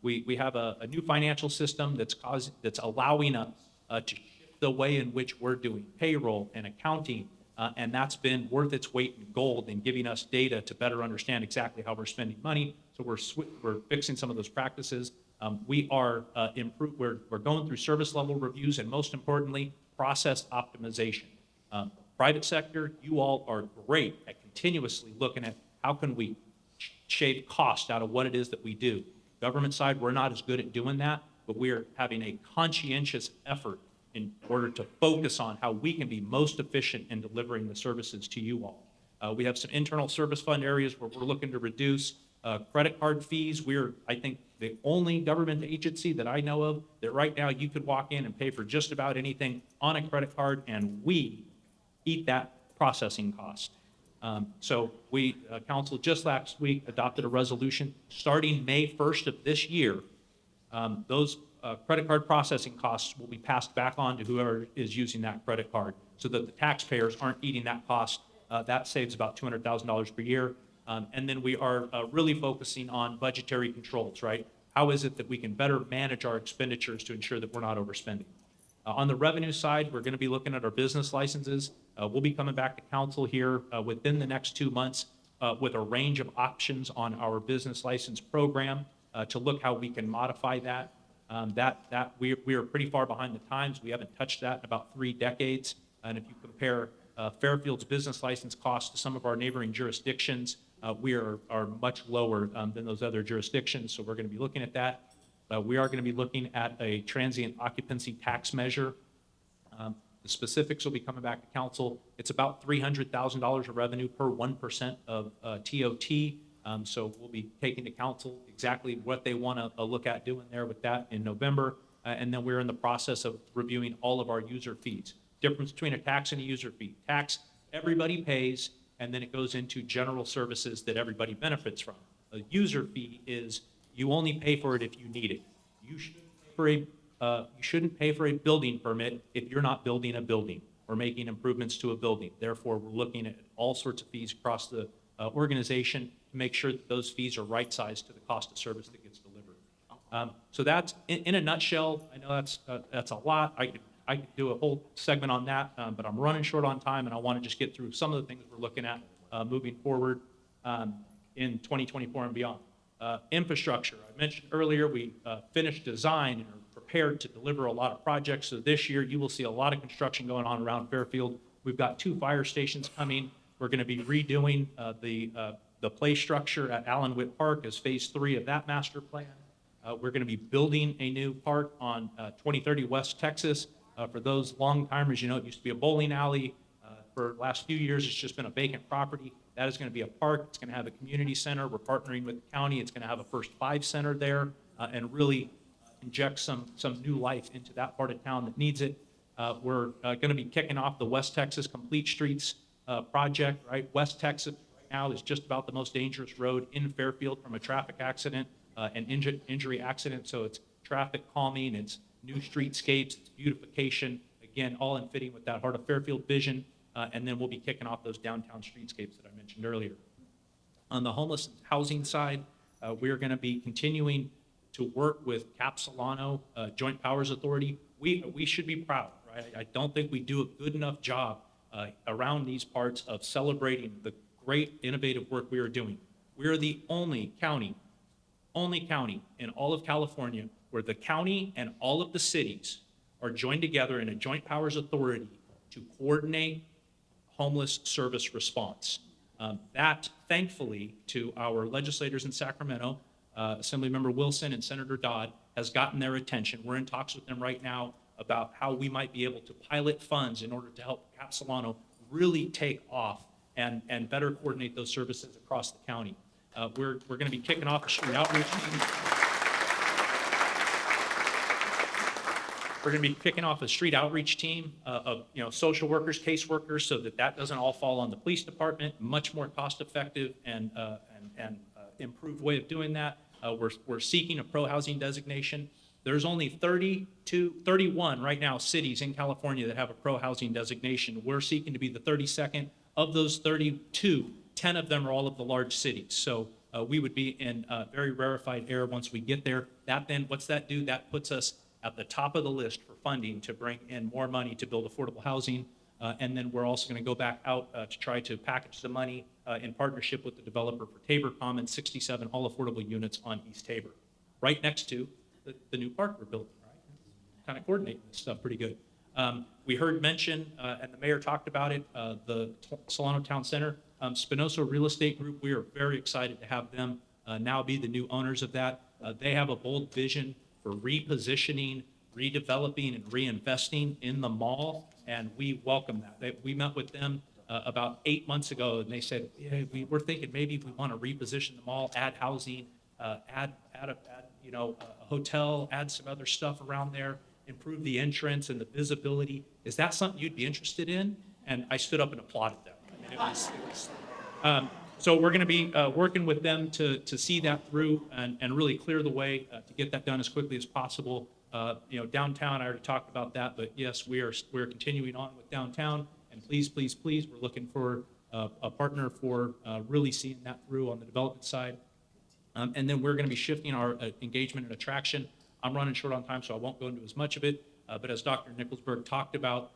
We have a new financial system that's allowing us to shift the way in which we're doing payroll and accounting, and that's been worth its weight in gold in giving us data to better understand exactly how we're spending money. So we're fixing some of those practices. We are we're going through service level reviews, and most importantly, process optimization. Private sector, you all are great at continuously looking at how can we shave cost out of what it is that we do. Government side, we're not as good at doing that, but we're having a conscientious effort in order to focus on how we can be most efficient in delivering the services to you all. We have some internal service fund areas where we're looking to reduce credit card fees. We're, I think, the only government agency that I know of that right now you could walk in and pay for just about anything on a credit card, and we eat that processing cost. So we, council just last week adopted a resolution starting May 1st of this year. Those credit card processing costs will be passed back on to whoever is using that credit card so that the taxpayers aren't eating that cost. That saves about $200,000 per year. And then we are really focusing on budgetary controls, right? How is it that we can better manage our expenditures to ensure that we're not overspending? On the revenue side, we're going to be looking at our business licenses. We'll be coming back to council here within the next 2 months with a range of options on our business license program to look how we can modify that. We are pretty far behind the times. We haven't touched that in about 3 decades. And if you compare Fairfield's business license costs to some of our neighboring jurisdictions, we are much lower than those other jurisdictions. So we're going to be looking at that. We are going to be looking at a transient occupancy tax measure. The specifics will be coming back to council. It's about $300,000 of revenue per 1% of TOT. So we'll be taking to council exactly what they want to look at doing there with that in November. And then we're in the process of reviewing all of our user fees. Difference between a tax and a user fee. Tax, everybody pays, and then it goes into general services that everybody benefits from. A user fee is you only pay for it if you need it. You shouldn't pay for a building permit if you're not building a building or making improvements to a building. Therefore, we're looking at all sorts of fees across the organization to make sure that those fees are right-sized to the cost of service that gets delivered. So that's, in a nutshell, I know that's a lot. I could do a whole segment on that, but I'm running short on time, and I want to just get through some of the things we're looking at moving forward in 2024 and beyond. Infrastructure. I mentioned earlier we finished design and are prepared to deliver a lot of projects. So this year you will see a lot of construction going on around Fairfield. We've got 2 fire stations coming. We're going to be redoing the play structure at Allen Witt Park as phase 3 of that master plan. We're going to be building a new park on 2030 West Texas. For those long timers, you know, it used to be a bowling alley. For the last few years, it's just been a vacant property. That is going to be a park. It's going to have a community center. We're partnering with the county. It's going to have a First Five Center there and really inject some new life into that part of town that needs it. We're going to be kicking off the West Texas Complete Streets project, right? West Texas right now is just about the most dangerous road in Fairfield from a traffic accident and injury accident. So it's traffic calming, it's new streetscapes, it's beautification, again, all in fitting with that Heart of Fairfield vision. And then we'll be kicking off those downtown streetscapes that I mentioned earlier. On the homeless housing side, we're going to be continuing to work with Cap Solano Joint Powers Authority. We should be proud, right? I don't think we do a good enough job around these parts of celebrating the great innovative work we are doing. We are the only county in all of California where the county and all of the cities are joined together in a Joint Powers Authority to coordinate homeless service response. That, thankfully, to our legislators in Sacramento, Assemblymember Wilson and Senator Dodd, has gotten their attention. We're in talks with them right now about how we might be able to pilot funds in order to help Cap Solano really take off and better coordinate those services across the county. We're going to be kicking off a street outreach team. We're going to be kicking off a street outreach team of social workers, caseworkers, so that doesn't all fall on the police department. Much more cost-effective and improved way of doing that. We're seeking a pro-housing designation. There's only 31 right now cities in California that have a pro-housing designation. We're seeking to be the 32nd. Of those 32, 10 of them are all of the large cities. So we would be in very rarefied air once we get there. What's that do? That puts us at the top of the list for funding to bring in more money to build affordable housing. And then we're also going to go back out to try to package the money in partnership with the developer for Tabor Commons, 67 all affordable units on East Tabor, right next to the new park we're building, right? Kind of coordinating this stuff pretty good. We heard mention, and the mayor talked about it, the Solano Town Center. Spinoso Real Estate Group, we are very excited to have them now be the new owners of that. They have a bold vision for repositioning, redeveloping, and reinvesting in the mall, and we welcome that. We met with them about 8 months ago, and they said, yeah, we're thinking maybe we want to reposition the mall, add housing, add a hotel, add some other stuff around there, improve the entrance and the visibility. Is that something you'd be interested in? And I stood up and applauded them. I mean, so we're going to be working with them to see that through and really clear the way to get that done as quickly as possible. Downtown, I already talked about that, but yes, we're continuing on with downtown. And please, we're looking for a partner for really seeing that through on the development side. And then we're going to be shifting our engagement and attraction. I'm running short on time, so I won't go into as much of it. But as Dr. Nickelsburg talked about,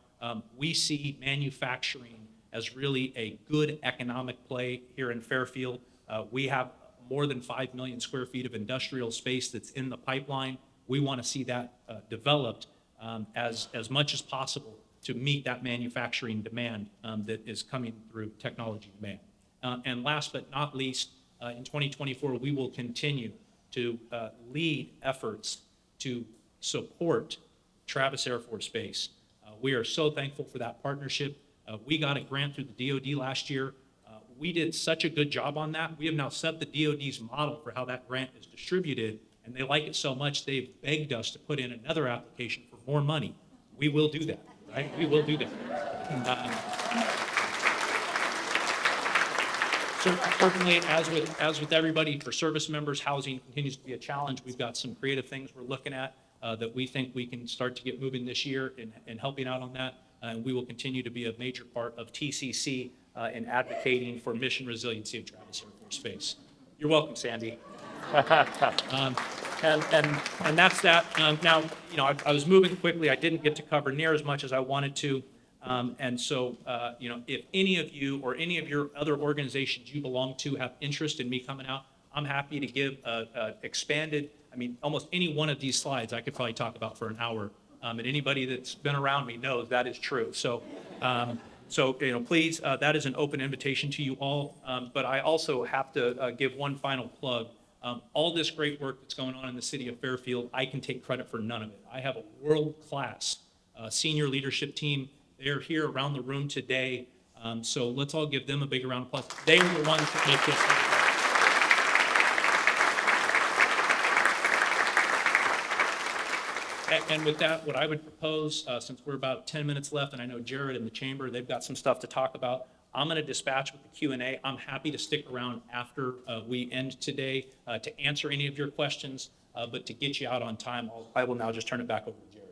we see manufacturing as really a good economic play here in Fairfield. We have more than 5 million square feet of industrial space that's in the pipeline. We want to see that developed as much as possible to meet that manufacturing demand that is coming through technology demand. And last but not least, in 2024, we will continue to lead efforts to support Travis Air Force Base. We are so thankful for that partnership. We got a grant through the DoD last year. We did such a good job on that. We have now set the DoD's model for how that grant is distributed, and they like it so much they've begged us to put in another application for more money. We will do that, right? We will do that. Certainly, as with everybody, for service members, housing continues to be a challenge. We've got some creative things we're looking at that we think we can start to get moving this year in helping out on that. And we will continue to be a major part of TCC in advocating for mission resiliency of Travis Air Force Base. You're welcome, Sandy. And that's that. Now, I was moving quickly. I didn't get to cover near as much as I wanted to. And so, if any of you or any of your other organizations you belong to have interest in me coming out, I'm happy to give expanded, almost any one of these slides I could probably talk about for an hour. And anybody that's been around me knows that is true. So, please, that is an open invitation to you all. But I also have to give one final plug. All this great work that's going on in the city of Fairfield, I can take credit for none of it. I have a world-class senior leadership team. They're here around the room today. So let's all give them a big round of applause. They were the ones that make this happen. And with that, what I would propose, since we're about 10 minutes left, and I know Jared and the chamber, they've got some stuff to talk about, I'm going to dispatch with the Q&A. I'm happy to stick around after we end today to answer any of your questions, but to get you out on time, I will now just turn it back over to Jared.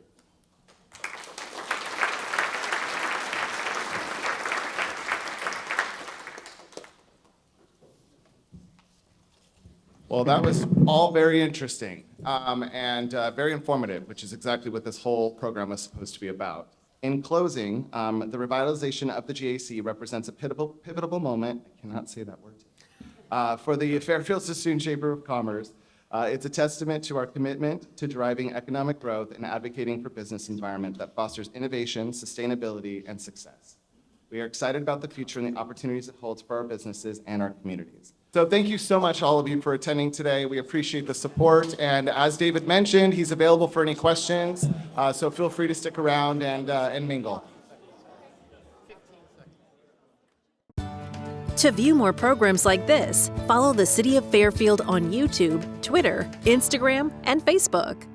Well, that was all very interesting and very informative, which is exactly what this whole program was supposed to be about. In closing, the revitalization of the GAC represents a pivotal moment, I cannot say that word, for the Fairfield Sassoon Chamber of Commerce. It's a testament to our commitment to driving economic growth and advocating for business environment that fosters innovation, sustainability, and success. We are excited about the future and the opportunities it holds for our businesses and our communities. So thank you so much, all of you, for attending today. We appreciate the support. And as David mentioned, he's available for any questions. So feel free to stick around and mingle. To view more programs like this, follow the City of Fairfield on YouTube, Twitter, Instagram, and Facebook.